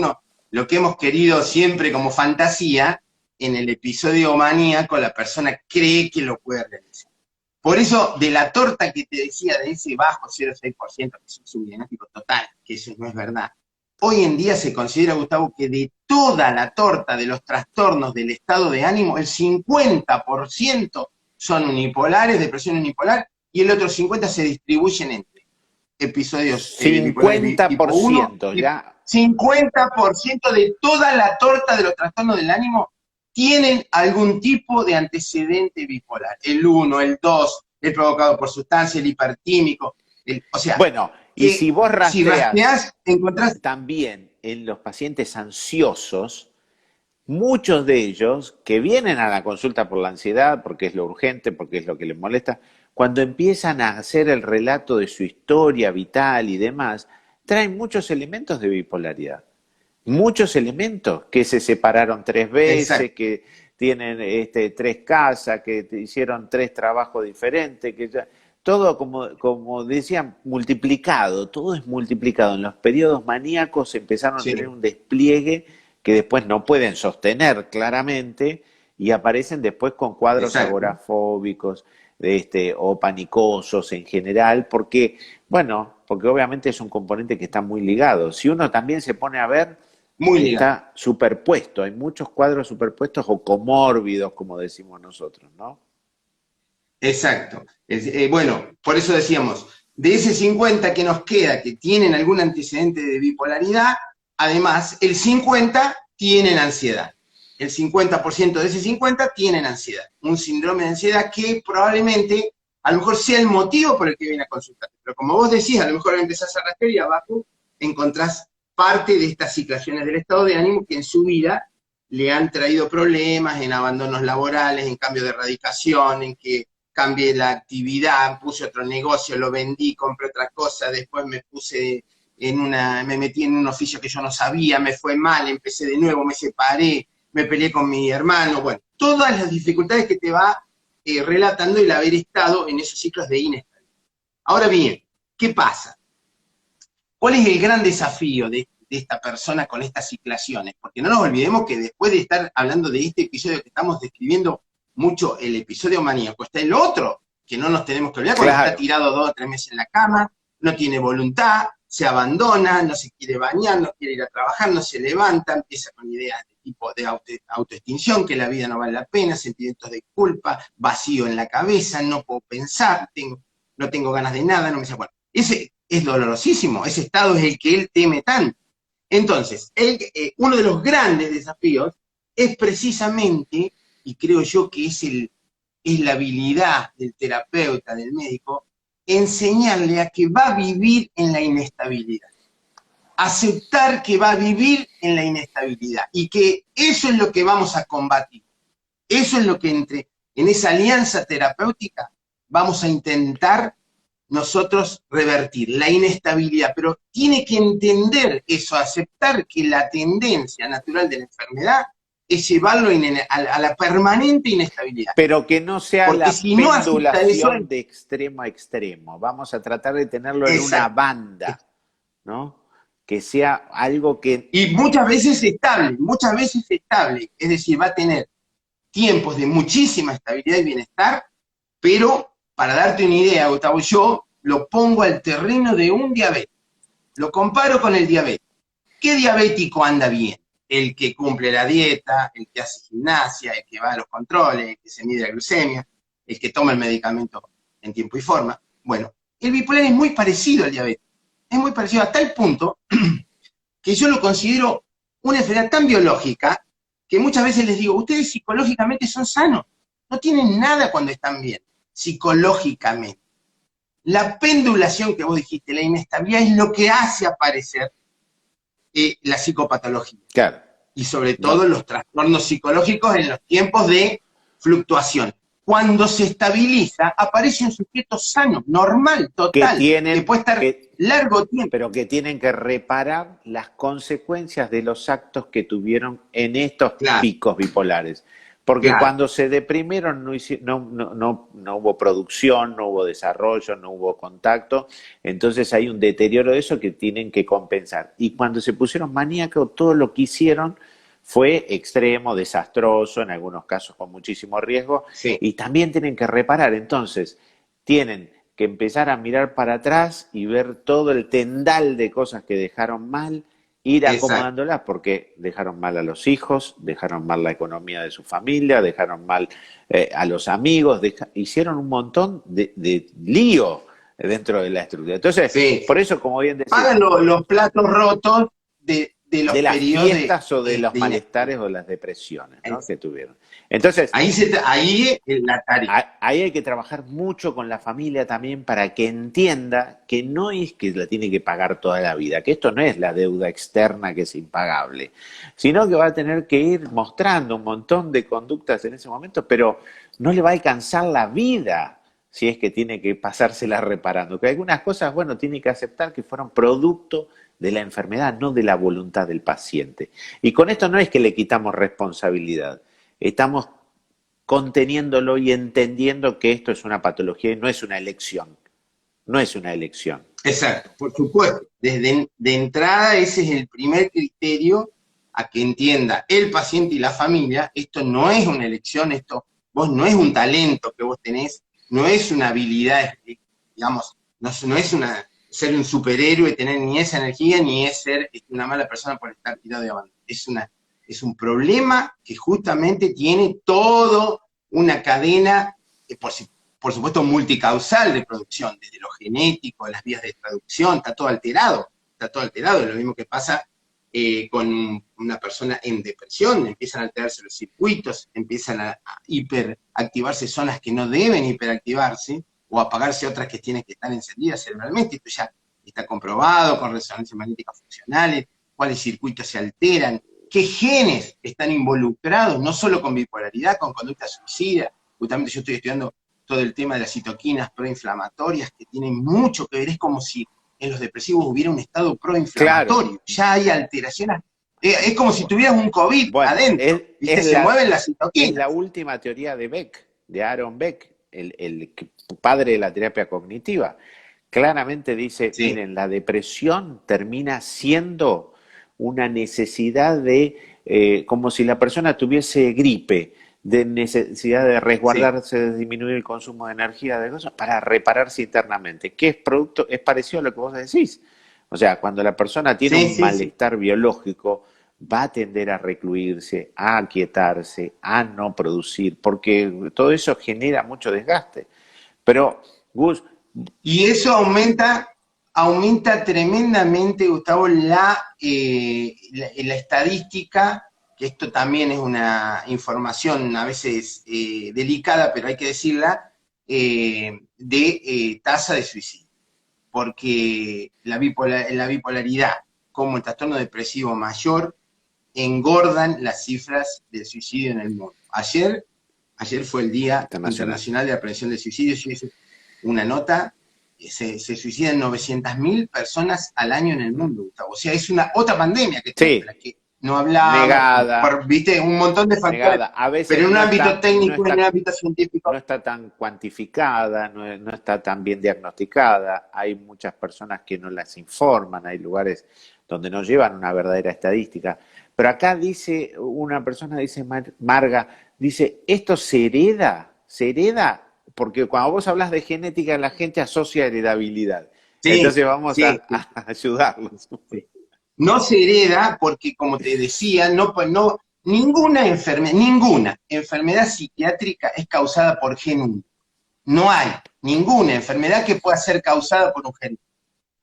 lo que hemos querido siempre como fantasía, en el episodio maníaco la persona cree que lo puede realizar. Por eso, de la torta que te decía, de ese bajo 0,6%, que es un subdiagnóstico total, que eso no es verdad, hoy en día se considera, Gustavo, que de toda la torta de los trastornos del estado de ánimo, el 50% son unipolares, depresión unipolar, y el otro 50% se distribuyen entre episodios 50%, ya. 50% de toda la torta de los trastornos del ánimo tienen algún tipo de antecedente bipolar. El 1, el 2, el provocado por sustancia, el hipertímico. O sea, bueno, y si vos rastreás, encontrás también en los pacientes ansiosos, muchos de ellos que vienen a la consulta por la ansiedad, porque es lo urgente, porque es lo que les molesta, cuando empiezan a hacer el relato de su historia vital y demás, traen muchos elementos de bipolaridad. Muchos elementos, que se separaron 3 veces, exacto, que tienen 3 casas, que hicieron 3 trabajos diferentes, que ya, todo como decían, multiplicado, todo es multiplicado. En los periodos maníacos empezaron a tener un despliegue que después no pueden sostener claramente y aparecen después con cuadros agorafóbicos o panicosos en general, porque, bueno, porque obviamente es un componente que está muy ligado. Si uno también se pone a ver, Muy ligado. está superpuesto, hay muchos cuadros superpuestos o comórbidos, como decimos nosotros, ¿no? Exacto. Bueno, por eso decíamos, de ese 50 que nos queda, que tienen algún antecedente de bipolaridad, además, el 50 tienen ansiedad. El 50% de ese 50 tienen ansiedad. Un síndrome de ansiedad que probablemente, a lo mejor sea el motivo por el que viene a consultar. Pero como vos decís, a lo mejor empezás a rastrear y abajo encontrás parte de estas situaciones del estado de ánimo que en su vida le han traído problemas en abandonos laborales, en cambio de erradicación, en que cambié la actividad, puse otro negocio, lo vendí, compré otra cosa, después me me metí en un oficio que yo no sabía, me fue mal, empecé de nuevo, me separé, me peleé con mi hermano, bueno, todas las dificultades que te va relatando el haber estado en esos ciclos de inestabilidad. Ahora bien, ¿qué pasa? ¿Cuál es el gran desafío de esta persona con estas ciclaciones? Porque no nos olvidemos que después de estar hablando de este episodio que estamos describiendo mucho, el episodio maníaco, está el otro, que no nos tenemos que olvidar, cuando está tirado 2 o 3 meses en la cama, no tiene voluntad, se abandona, no se quiere bañar, no quiere ir a trabajar, no se levanta, empieza con ideas de tipo de autoextinción, que la vida no vale la pena, sentimientos de culpa, vacío en la cabeza, no puedo pensar, no tengo ganas de nada, no me sé. Bueno, ese es dolorosísimo, ese estado es el que él teme tanto. Entonces, uno de los grandes desafíos es precisamente, y creo yo que es la habilidad del terapeuta, del médico, enseñarle a que va a vivir en la inestabilidad. Aceptar que va a vivir en la inestabilidad y que eso es lo que vamos a combatir. Eso es lo que en esa alianza terapéutica vamos a intentar nosotros revertir, la inestabilidad, pero tiene que entender eso, aceptar que la tendencia natural de la enfermedad es llevarlo a la permanente inestabilidad. Pero que no sea porque la si no pendulación eso, de extremo a extremo. Vamos a tratar de tenerlo en una banda, ¿no? Que sea algo que... Y muchas veces estable, es decir, va a tener tiempos de muchísima estabilidad y bienestar, pero para darte una idea, Gustavo, yo lo pongo al terreno de un diabético, lo comparo con el diabético. ¿Qué diabético anda bien? El que cumple la dieta, el que hace gimnasia, el que va a los controles, el que se mide la glucemia, el que toma el medicamento en tiempo y forma. Bueno, el bipolar es muy parecido al diabetes, es muy parecido a tal punto que yo lo considero una enfermedad tan biológica que muchas veces les digo, ustedes psicológicamente son sanos, no tienen nada cuando están bien, psicológicamente. La pendulación que vos dijiste, la inestabilidad, es lo que hace aparecer la psicopatología. Claro. Y sobre todo los trastornos psicológicos en los tiempos de fluctuación. Cuando se estabiliza, aparece un sujeto sano, normal, total, que puede estar largo tiempo. Pero que tienen que reparar las consecuencias de los actos que tuvieron en estos picos bipolares. Porque cuando se deprimieron no hubo producción, no hubo desarrollo, no hubo contacto, entonces hay un deterioro de eso que tienen que compensar. Y cuando se pusieron maníacos, todo lo que hicieron fue extremo, desastroso, en algunos casos con muchísimo riesgo, y también tienen que reparar. Entonces, tienen que empezar a mirar para atrás y ver todo el tendal de cosas que dejaron mal, ir acomodándolas porque dejaron mal a los hijos, dejaron mal la economía de su familia, dejaron mal a los amigos, hicieron un montón de lío dentro de la estructura. Entonces, por eso, como bien decía... Pagan los platos rotos de las fiestas o de los malestares o las depresiones, ¿no?, que tuvieron. Entonces, ahí es la tarea. Ahí hay que trabajar mucho con la familia también para que entienda que no es que la tiene que pagar toda la vida, que esto no es la deuda externa que es impagable, sino que va a tener que ir mostrando un montón de conductas en ese momento, pero no le va a alcanzar la vida si es que tiene que pasársela reparando. Que algunas cosas, bueno, tiene que aceptar que fueron producto de la enfermedad, no de la voluntad del paciente. Y con esto no es que le quitamos responsabilidad, estamos conteniéndolo y entendiendo que esto es una patología y no es una elección. No es una elección. Exacto, por supuesto. De entrada ese es el primer criterio a que entienda el paciente y la familia. Esto no es una elección, esto vos no es un talento que vos tenés, no es una habilidad, digamos, no es una ser un superhéroe, tener ni esa energía, ni es ser una mala persona por estar tirado de abandono. Es un problema que justamente tiene toda una cadena, por supuesto, multicausal de producción, desde lo genético, las vías de traducción, está todo alterado, es lo mismo que pasa con una persona en depresión, empiezan a alterarse los circuitos, empiezan a hiperactivarse zonas que no deben hiperactivarse, o apagarse otras que tienen que estar encendidas cerebralmente. Esto ya está comprobado con resonancias magnéticas funcionales, cuáles circuitos se alteran, qué genes están involucrados, no solo con bipolaridad, con conducta suicida. Justamente yo estoy estudiando todo el tema de las citoquinas proinflamatorias, que tienen mucho que ver, es como si en los depresivos hubiera un estado proinflamatorio, Claro. ya hay alteraciones, es como si tuvieras un COVID Bueno, adentro, ¿viste? Se mueven las citoquinas. Es la última teoría de Beck, de Aaron Beck, el padre de la terapia cognitiva. Claramente dice, Sí. miren, la depresión termina siendo una necesidad de, como si la persona tuviese gripe, de necesidad de resguardarse, de disminuir el consumo de energía, de cosas, para repararse internamente, que es parecido a lo que vos decís. O sea, cuando la persona tiene un malestar biológico, va a tender a recluirse, a aquietarse, a no producir, porque todo eso genera mucho desgaste. Pero, Gus, y eso aumenta tremendamente, Gustavo, la estadística, que esto también es una información a veces delicada, pero hay que decirla, de tasa de suicidio. Porque la bipolaridad, como el trastorno depresivo mayor, engordan las cifras del suicidio en el mundo. Ayer fue el Día Internacional de la Prevención del Suicidio, yo hice una nota, se suicidan 900.000 personas al año en el mundo, Gustavo. O sea, es una otra pandemia que tenemos, de la que no hablamos, negada, viste, un montón de factores, a veces pero en un ámbito técnico, no está, en un ámbito científico. no está tan cuantificada, no está tan bien diagnosticada, hay muchas personas que no las informan, hay lugares donde no llevan una verdadera estadística. Pero acá dice, una persona dice, Marga, dice, ¿esto se hereda? ¿Se hereda? Porque cuando vos hablas de genética, la gente asocia heredabilidad. Sí, entonces vamos a ayudarlos. Sí. No se hereda porque, como te decía, ninguna enfermedad psiquiátrica es causada por gen único. No hay ninguna enfermedad que pueda ser causada por un gen.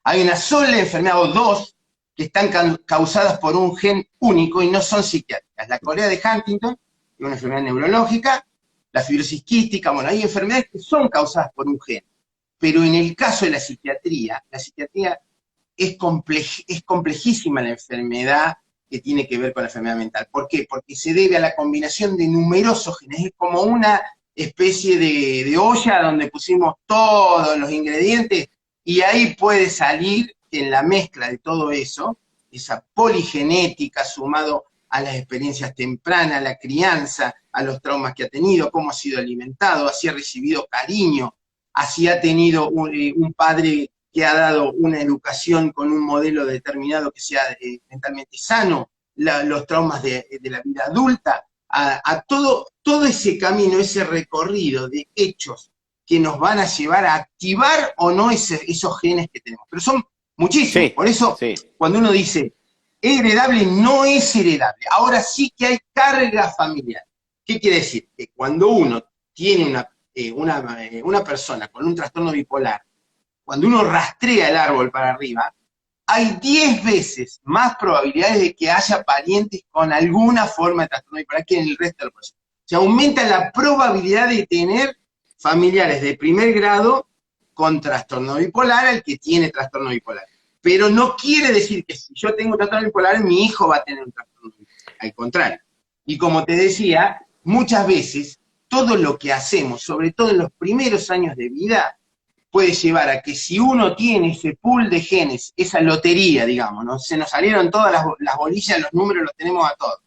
Hay una sola enfermedad o dos que están causadas por un gen único y no son psiquiátricas. La corea de Huntington, que es una enfermedad neurológica, la fibrosis quística, bueno, hay enfermedades que son causadas por un gen. Pero en el caso de la psiquiatría es complejísima la enfermedad que tiene que ver con la enfermedad mental. ¿Por qué? Porque se debe a la combinación de numerosos genes. Es como una especie de olla donde pusimos todos los ingredientes y ahí puede salir en la mezcla de todo eso, esa poligenética sumado a las experiencias tempranas, a la crianza, a los traumas que ha tenido, cómo ha sido alimentado, si ha recibido cariño, si ha tenido un padre que ha dado una educación con un modelo determinado que sea mentalmente sano, los traumas de la vida adulta, a todo ese camino, ese recorrido de hechos que nos van a llevar a activar o no esos genes que tenemos. Pero son muchísimos. Sí, por eso, cuando uno dice, ¿es heredable? No es heredable. Ahora sí que hay carga familiar. ¿Qué quiere decir? Que cuando uno tiene una persona con un trastorno bipolar, cuando uno rastrea el árbol para arriba, hay 10 veces más probabilidades de que haya parientes con alguna forma de trastorno bipolar que en el resto de los procesos. O sea, aumenta la probabilidad de tener familiares de primer grado con trastorno bipolar al que tiene trastorno bipolar. Pero no quiere decir que si yo tengo un trastorno bipolar, mi hijo va a tener un trastorno bipolar. Al contrario. Y como te decía, muchas veces todo lo que hacemos, sobre todo en los primeros años de vida, puede llevar a que si uno tiene ese pool de genes, esa lotería, digamos, ¿no? Se nos salieron todas las bolillas, los números los tenemos a todos,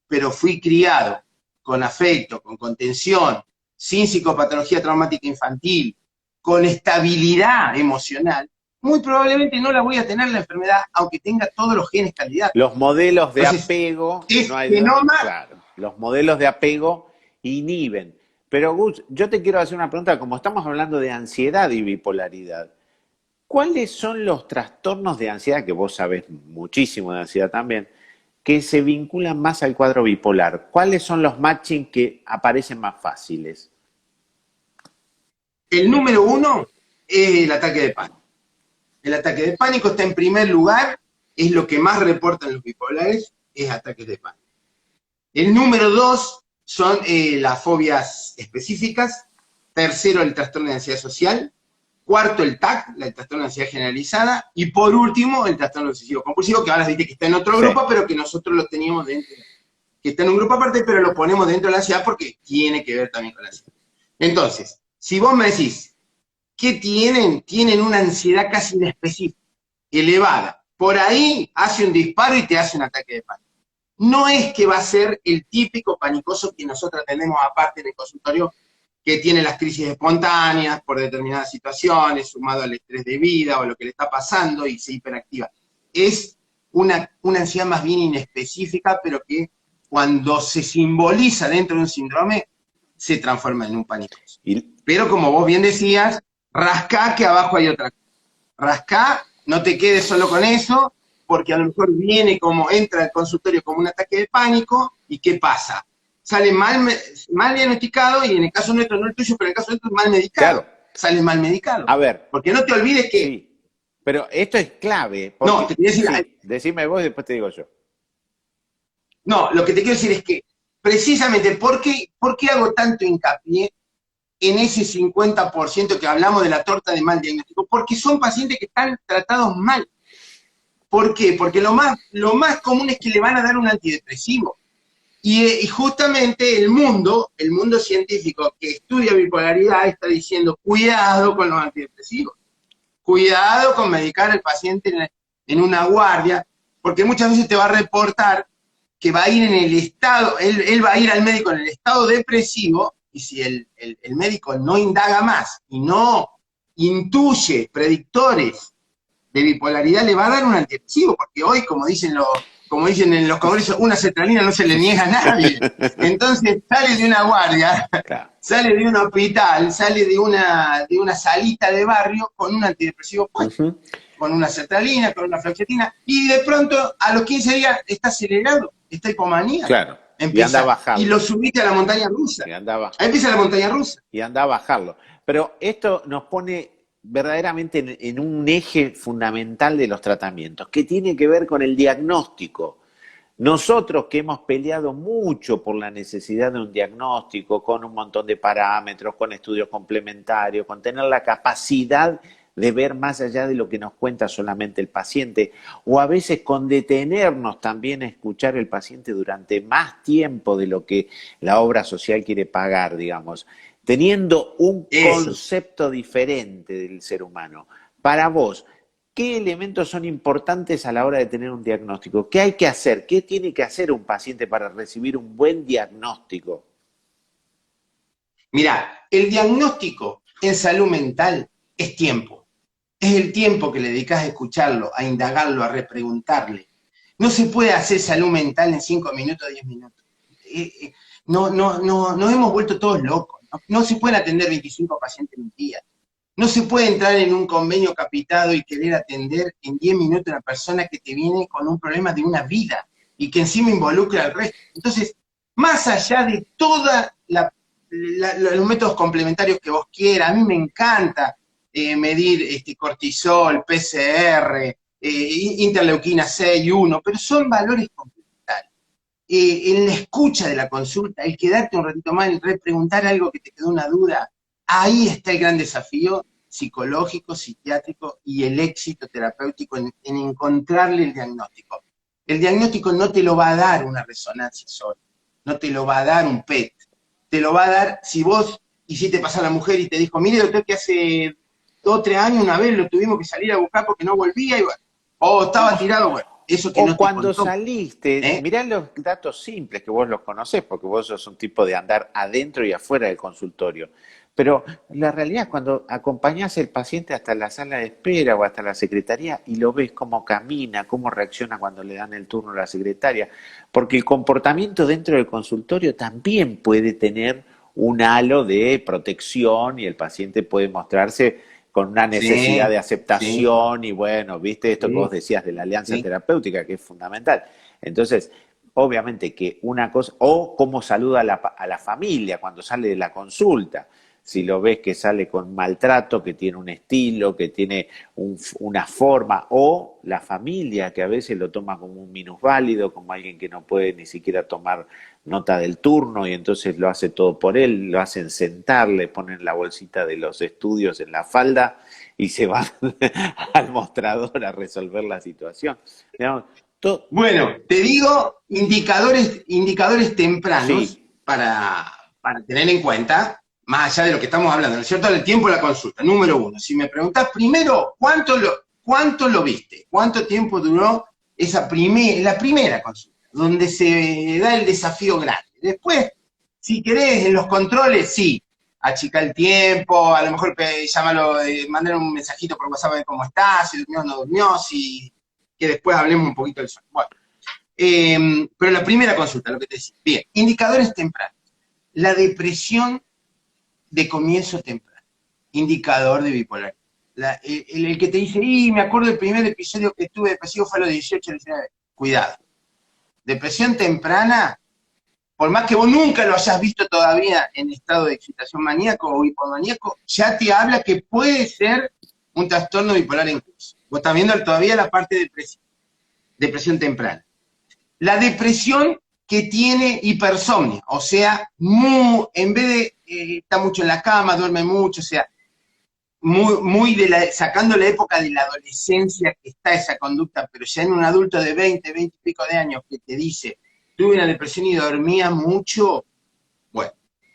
pero fui criado con afecto, con contención, sin psicopatología traumática infantil, con estabilidad emocional, muy probablemente no la voy a tener la enfermedad, aunque tenga todos los genes candidatos. Los modelos de apego, claro, los modelos de apego inhiben. Pero Gus, yo te quiero hacer una pregunta, como estamos hablando de ansiedad y bipolaridad, ¿Cuáles son los trastornos de ansiedad, que vos sabés muchísimo de ansiedad también, que se vinculan más al cuadro bipolar? ¿Cuáles son los matching que aparecen más fáciles? El número uno es el ataque de pánico. El ataque de pánico está en primer lugar, es lo que más reportan los bipolares, es ataques de pánico. El número dos son las fobias específicas. Tercero, el trastorno de ansiedad social. Cuarto, el TAC, el trastorno de ansiedad generalizada. Y por último, el trastorno obsesivo compulsivo, que ahora viste que está en otro Sí. grupo, pero que nosotros lo teníamos dentro, que está en un grupo aparte, pero lo ponemos dentro de la ansiedad porque tiene que ver también con la ansiedad. Entonces, si vos me decís, ¿qué tienen? Tienen una ansiedad casi inespecífica, elevada. Por ahí hace un disparo y te hace un ataque de pánico. No es que va a ser el típico panicoso que nosotros tenemos aparte en el consultorio, que tiene las crisis espontáneas por determinadas situaciones, sumado al estrés de vida o lo que le está pasando y se hiperactiva. Es una ansiedad más bien inespecífica, pero que cuando se simboliza dentro de un síndrome, se transforma en un panicoso. Pero como vos bien decías, rascá que abajo hay otra cosa. Rascá, no te quedes solo con eso, porque a lo mejor viene como, entra al consultorio como un ataque de pánico, ¿y qué pasa? Sale mal diagnosticado, y en el caso nuestro, no el tuyo, pero en el caso nuestro, mal medicado. Claro. Sale mal medicado. A ver. Porque no te olvides que... Sí, pero esto es clave. Porque, no, te quería decir... Sí, decime vos y después te digo yo. No, lo que te quiero decir es que, precisamente, ¿por qué hago tanto hincapié en ese 50% que hablamos de la torta de mal diagnóstico? Porque son pacientes que están tratados mal. ¿Por qué? Porque lo más común es que le van a dar un antidepresivo. Y justamente el mundo científico que estudia bipolaridad está diciendo, cuidado con los antidepresivos, cuidado con medicar al paciente en una guardia, porque muchas veces te va a reportar que va a ir en el estado, él va a ir al médico en el estado depresivo, y si el médico no indaga más y no intuye predictores de bipolaridad, le va a dar un antidepresivo, porque hoy, como dicen en los congresos, una sertralina no se le niega a nadie. Entonces sale de una guardia, claro, sale de un hospital, sale de una salita de barrio con un antidepresivo puesto, con una sertralina, con una fluoxetina, y de pronto a los 15 días está acelerado, está hipomanía. Claro. Empieza, y anda a bajarlo. Y lo subiste a la montaña rusa. Y anda a Ahí empieza la montaña rusa. Y anda a bajarlo. Pero esto nos pone verdaderamente en un eje fundamental de los tratamientos, que tiene que ver con el diagnóstico. Nosotros que hemos peleado mucho por la necesidad de un diagnóstico, con un montón de parámetros, con estudios complementarios, con tener la capacidad de ver más allá de lo que nos cuenta solamente el paciente, o a veces con detenernos también a escuchar el paciente durante más tiempo de lo que la obra social quiere pagar, digamos, teniendo un concepto diferente del ser humano. Para vos, ¿qué elementos son importantes a la hora de tener un diagnóstico? ¿Qué hay que hacer? ¿Qué tiene que hacer un paciente para recibir un buen diagnóstico? Mirá, el diagnóstico en salud mental es tiempo. Es el tiempo que le dedicas a escucharlo, a indagarlo, a repreguntarle. No se puede hacer salud mental en 5 minutos, 10 minutos. Nos hemos vuelto todos locos. No se pueden atender 25 pacientes en un día. No se puede entrar en un convenio capitado y querer atender en 10 minutos a una persona que te viene con un problema de una vida y que encima involucra al resto. Entonces, más allá de todos los métodos complementarios que vos quieras, a mí me encanta medir cortisol, PCR, interleuquina 6 y 1, pero son valores complementarios. En la escucha de la consulta, el quedarte un ratito más y preguntar algo que te quedó una duda, ahí está el gran desafío psicológico, psiquiátrico y el éxito terapéutico en encontrarle el diagnóstico. El diagnóstico no te lo va a dar una resonancia sola, no te lo va a dar un PET, te lo va a dar si vos hiciste pasar a la mujer y te dijo, mire doctor, que hace 2 o 3 años una vez lo tuvimos que salir a buscar porque no volvía, y bueno, estaba tirado, bueno. Eso que o no cuando te contó. Saliste, mirá los datos simples que vos los conocés, porque vos sos un tipo de andar adentro y afuera del consultorio. Pero la realidad es cuando acompañás al paciente hasta la sala de espera o hasta la secretaría y lo ves cómo camina, cómo reacciona cuando le dan el turno a la secretaria, porque el comportamiento dentro del consultorio también puede tener un halo de protección y el paciente puede mostrarse con una necesidad Sí, de sí, aceptación y bueno, viste esto que vos sí, decías de la alianza sí. terapéutica, que es fundamental. Entonces, obviamente que una cosa, o cómo saluda a la familia cuando sale de la consulta. Si lo ves que sale con maltrato, que tiene un estilo, que tiene una forma, o la familia que a veces lo toma como un minusválido, como alguien que no puede ni siquiera tomar nota del turno y entonces lo hace todo por él, lo hacen sentar, le ponen la bolsita de los estudios en la falda y se van al mostrador a resolver la situación. Digamos, Bueno, te digo indicadores tempranos sí, para tener en cuenta, más allá de lo que estamos hablando, ¿no es cierto? El tiempo de la consulta. Número uno, si me preguntás primero, cuánto lo viste? ¿Cuánto tiempo duró la primera consulta? Donde se da el desafío grande. Después, si querés, en los controles, sí, achicar el tiempo, a lo mejor llámalo, mandar un mensajito por WhatsApp de cómo estás, si durmió o no durmió, si que después hablemos un poquito del sueño. Bueno, pero la primera consulta, lo que te decía. Bien, indicadores tempranos. La depresión de comienzo temprano, indicador de bipolaridad. El que te dice, me acuerdo del primer episodio que tuve depresivo fue a los 18, 19. Cuidado. Depresión temprana, por más que vos nunca lo hayas visto todavía en estado de excitación maníaco o hipomaníaco, ya te habla que puede ser un trastorno bipolar en curso. Vos estás viendo todavía la parte de depresión temprana. La depresión que tiene hipersomnia, o sea, en vez de estar mucho en la cama, duerme mucho, o sea, sacando la época de la adolescencia que está esa conducta, pero ya en un adulto de 20 y pico de años que te dice, tuve una depresión y dormía mucho, bueno,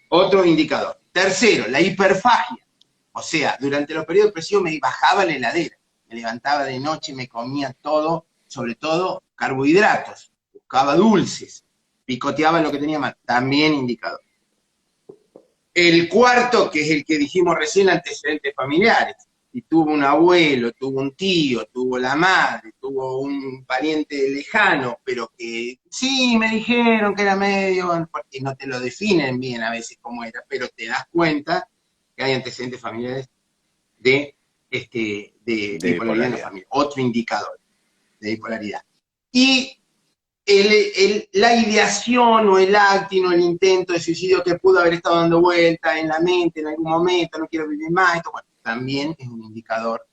otro indicador. Tercero, la hiperfagia, o sea, durante los periodos depresivos me bajaba la heladera, me levantaba de noche, me comía todo, sobre todo carbohidratos, buscaba dulces, picoteaba lo que tenía mal, también indicador. El cuarto, que es el que dijimos recién, antecedentes familiares. Si tuvo un abuelo, tuvo un tío, tuvo la madre, tuvo un pariente lejano, pero que sí, me dijeron que era medio, porque no te lo definen bien a veces cómo era, pero te das cuenta que hay antecedentes familiares de, de de bipolaridad en la bipolaridad. familia. Otro indicador de bipolaridad. Y la ideación o el acting o el intento de suicidio que pudo haber estado dando vuelta en la mente en algún momento, no quiero vivir más, esto, bueno, también es un indicador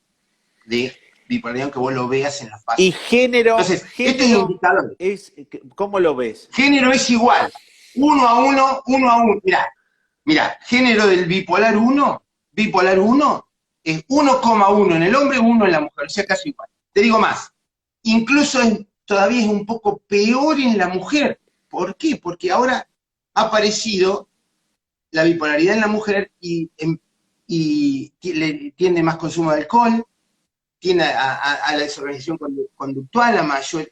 de bipolaridad, aunque vos lo veas en la Y fase. género, Entonces, esto es indicador. es, ¿cómo lo ves? Género es igual, uno a uno, uno a uno. Mirá, género del bipolar uno es 1,1 en el hombre, 1 en la mujer, o sea, casi igual. Te digo más, incluso todavía es un poco peor en la mujer. ¿Por qué? Porque ahora ha aparecido la bipolaridad en la mujer y tiene más consumo de alcohol, tiene a la desorganización conductual, a mayor,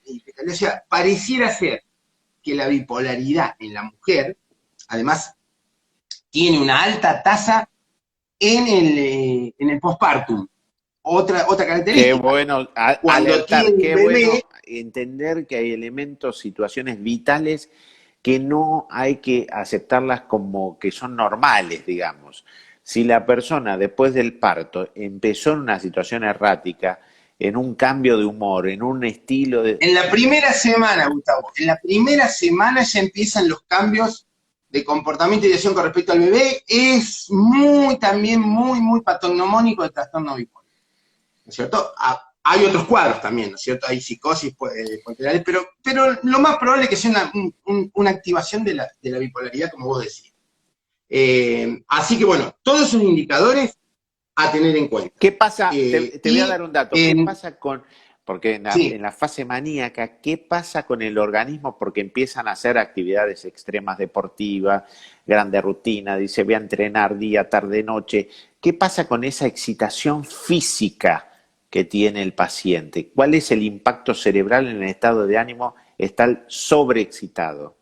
o sea, pareciera ser que la bipolaridad en la mujer, además, tiene una alta tasa en el postpartum. Otra Qué característica. bueno Cuando alertar, tiene un qué bebé, bueno entender que hay elementos, situaciones vitales que no hay que aceptarlas como que son normales, digamos. Si la persona después del parto empezó en una situación errática, en un cambio de humor, en un estilo de... en la primera semana, Gustavo, en la primera semana ya empiezan los cambios de comportamiento y de acción con respecto al bebé. Es también muy patognomónico del trastorno bipolar. ¿No es cierto? Hay otros cuadros también, ¿no es cierto? Hay psicosis puerperales, pero lo más probable es que sea una activación de la bipolaridad, como vos decís. Así que bueno, todos son indicadores a tener en cuenta. ¿Qué pasa? Te voy a dar Y un dato. ¿Qué pasa con, porque en sí, la fase maníaca, qué pasa con el organismo? Porque empiezan a hacer actividades extremas deportivas, grande rutina, dice voy a entrenar día, tarde, noche. ¿Qué pasa con esa excitación física que tiene el paciente? ¿Cuál es el impacto cerebral en el estado de ánimo estar sobreexcitado?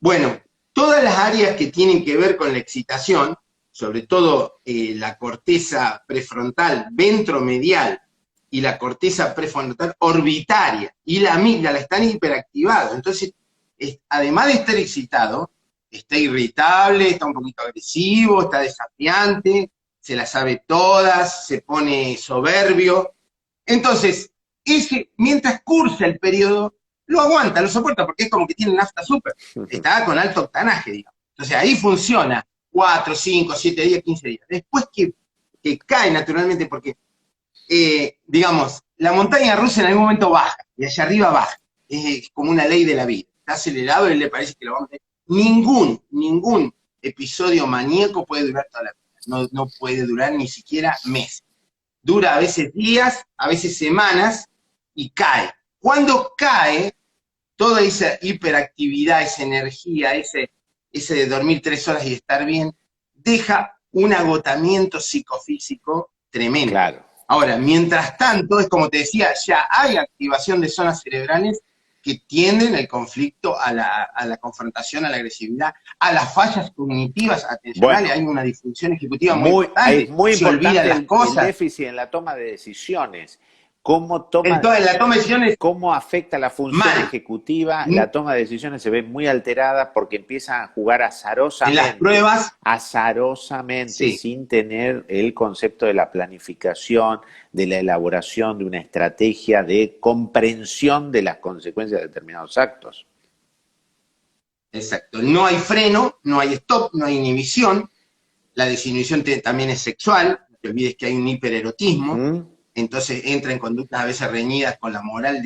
bueno, todas las áreas que tienen que ver con la excitación, sobre todo la corteza prefrontal ventromedial y la corteza prefrontal orbitaria y la amígdala están hiperactivados. Entonces, además de estar excitado, está irritable, está un poquito agresivo, está desafiante, se las sabe todas, se pone soberbio. Entonces, mientras cursa el periodo, lo aguanta, lo soporta, porque es como que tiene nafta súper. Está con alto octanaje, digamos. Entonces ahí funciona 4, 5, 7 días, 15 días. Después que cae naturalmente, porque, digamos, la montaña rusa en algún momento baja, y allá arriba baja. Es como una ley de la vida. Está acelerado y le parece que lo vamos a tener. Ningún episodio maníaco puede durar toda la vida. No puede durar ni siquiera meses. Dura a veces días, a veces semanas, y cae. Cuando cae, toda esa hiperactividad, esa energía, ese de dormir 3 horas y estar bien, deja un agotamiento psicofísico tremendo. Claro. Ahora, mientras tanto, es como te decía, ya hay activación de zonas cerebrales que tienden al conflicto, a la confrontación, a la agresividad, a las fallas cognitivas atencionales. Bueno, hay una disfunción ejecutiva muy importante. Es muy se olvidan las cosas. El déficit en la toma de decisiones. ¿Cómo afecta la función ejecutiva? La toma de decisiones se ve muy alterada porque empiezan a jugar azarosamente. En las pruebas. Azarosamente, sí, sin tener el concepto de la planificación, de la elaboración de una estrategia de comprensión de las consecuencias de determinados actos. Exacto. No hay freno, no hay stop, no hay inhibición. La desinhibición también es sexual. No te olvides que hay un hipererotismo. Entonces entra en conductas a veces reñidas con la moral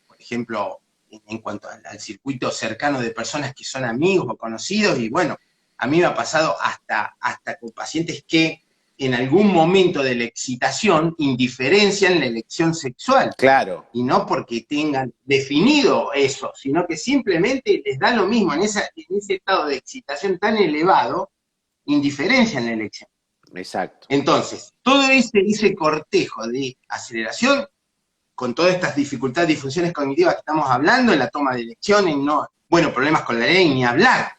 por ejemplo, en cuanto al circuito cercano de personas que son amigos o conocidos, y bueno, a mí me ha pasado hasta con pacientes que en algún momento de la excitación indiferencian la elección sexual. Claro. Y no porque tengan definido eso, sino que simplemente les da lo mismo, en ese estado de excitación tan elevado, indiferencian la elección. Exacto. Entonces, todo ese cortejo de aceleración, con todas estas dificultades, disfunciones cognitivas que estamos hablando, en la toma de elecciones, problemas con la ley, ni hablar.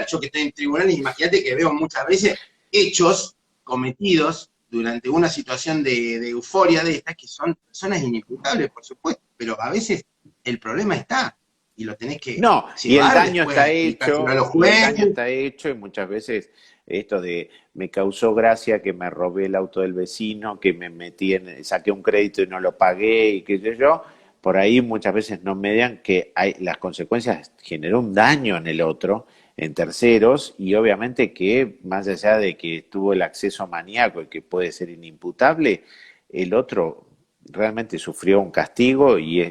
Yo que estoy en tribunales, imagínate que veo muchas veces hechos cometidos durante una situación de euforia de estas, que son personas inimputables, por supuesto, pero a veces el problema está, y lo tenés que llevar. Y el daño está hecho, y muchas veces esto de me causó gracia que me robé el auto del vecino, que me metí saqué un crédito y no lo pagué, y qué sé yo, por ahí muchas veces no median que las consecuencias generó un daño en el otro, en terceros, y obviamente que más allá de que tuvo el acceso maníaco y que puede ser inimputable, el otro realmente sufrió un castigo y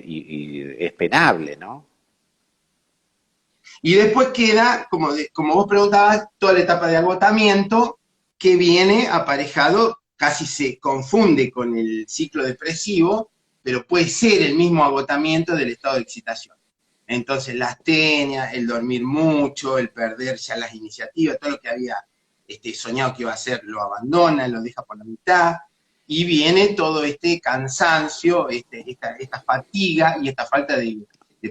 es penable, ¿no? Y después queda, como vos preguntabas, toda la etapa de agotamiento que viene aparejado, casi se confunde con el ciclo depresivo, pero puede ser el mismo agotamiento del estado de excitación. Entonces la astenia, el dormir mucho, el perder ya las iniciativas, todo lo que había soñado que iba a hacer, lo abandona, lo deja por la mitad, y viene todo este cansancio, esta fatiga y esta falta de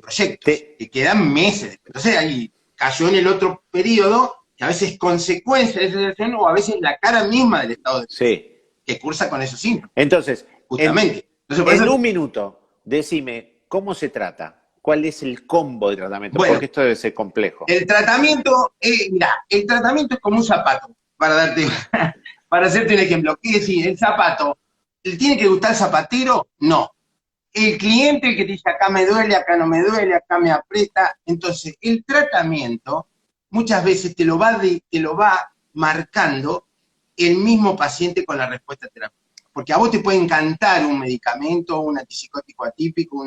proyectos, que quedan meses. Entonces ahí cayó en el otro periodo, que a veces es consecuencia de esa situación, o a veces la cara misma del estado de que cursa con esos síntomas. Entonces, justamente. En un minuto, decime, ¿cómo se trata? ¿Cuál es el combo de tratamiento? Bueno, porque esto debe ser complejo. El tratamiento es como un zapato, para hacerte un ejemplo. ¿Qué decir? El zapato, ¿le tiene que gustar el zapatero? No. El cliente que dice acá me duele, acá no me duele, acá me aprieta. Entonces, el tratamiento muchas veces te lo va marcando el mismo paciente con la respuesta terapéutica. Porque a vos te puede encantar un medicamento, un antipsicótico atípico,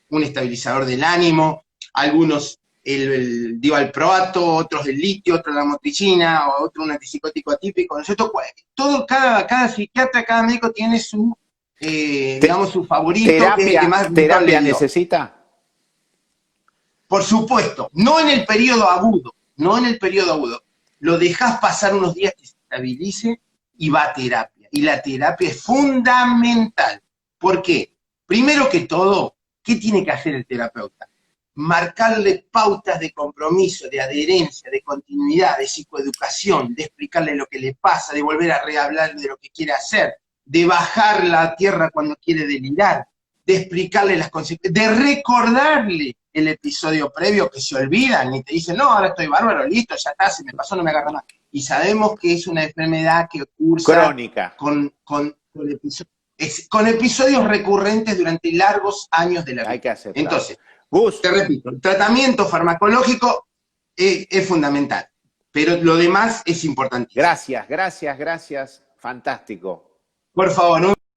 un estabilizador del ánimo, algunos el Divalproato, otros el litio, otros la motricina, o otro un antipsicótico atípico. Nosotros, cada psiquiatra, cada médico tiene su su favorito, que es el que más ¿Terapia necesita? Por supuesto, no en el periodo agudo, Lo dejás pasar unos días que se estabilice y va a terapia. Y la terapia es fundamental. ¿Por qué? Primero que todo, ¿qué tiene que hacer el terapeuta? Marcarle pautas de compromiso, de adherencia, de continuidad, de psicoeducación, de explicarle lo que le pasa, de volver a rehablar de lo que quiere hacer, de bajar la tierra cuando quiere delirar, de explicarle las consecuencias, de recordarle el episodio previo que se olvidan y te dicen, no, ahora estoy bárbaro, listo, ya está, se me pasó, no me agarra más. y sabemos que es una enfermedad que cursa Crónica. con episodios recurrentes durante largos años de la vida. Hay que aceptar. Entonces, Gus, te repito, el tratamiento farmacológico es fundamental, pero lo demás es importantísimo. gracias. Fantástico. Por favor, ¿no?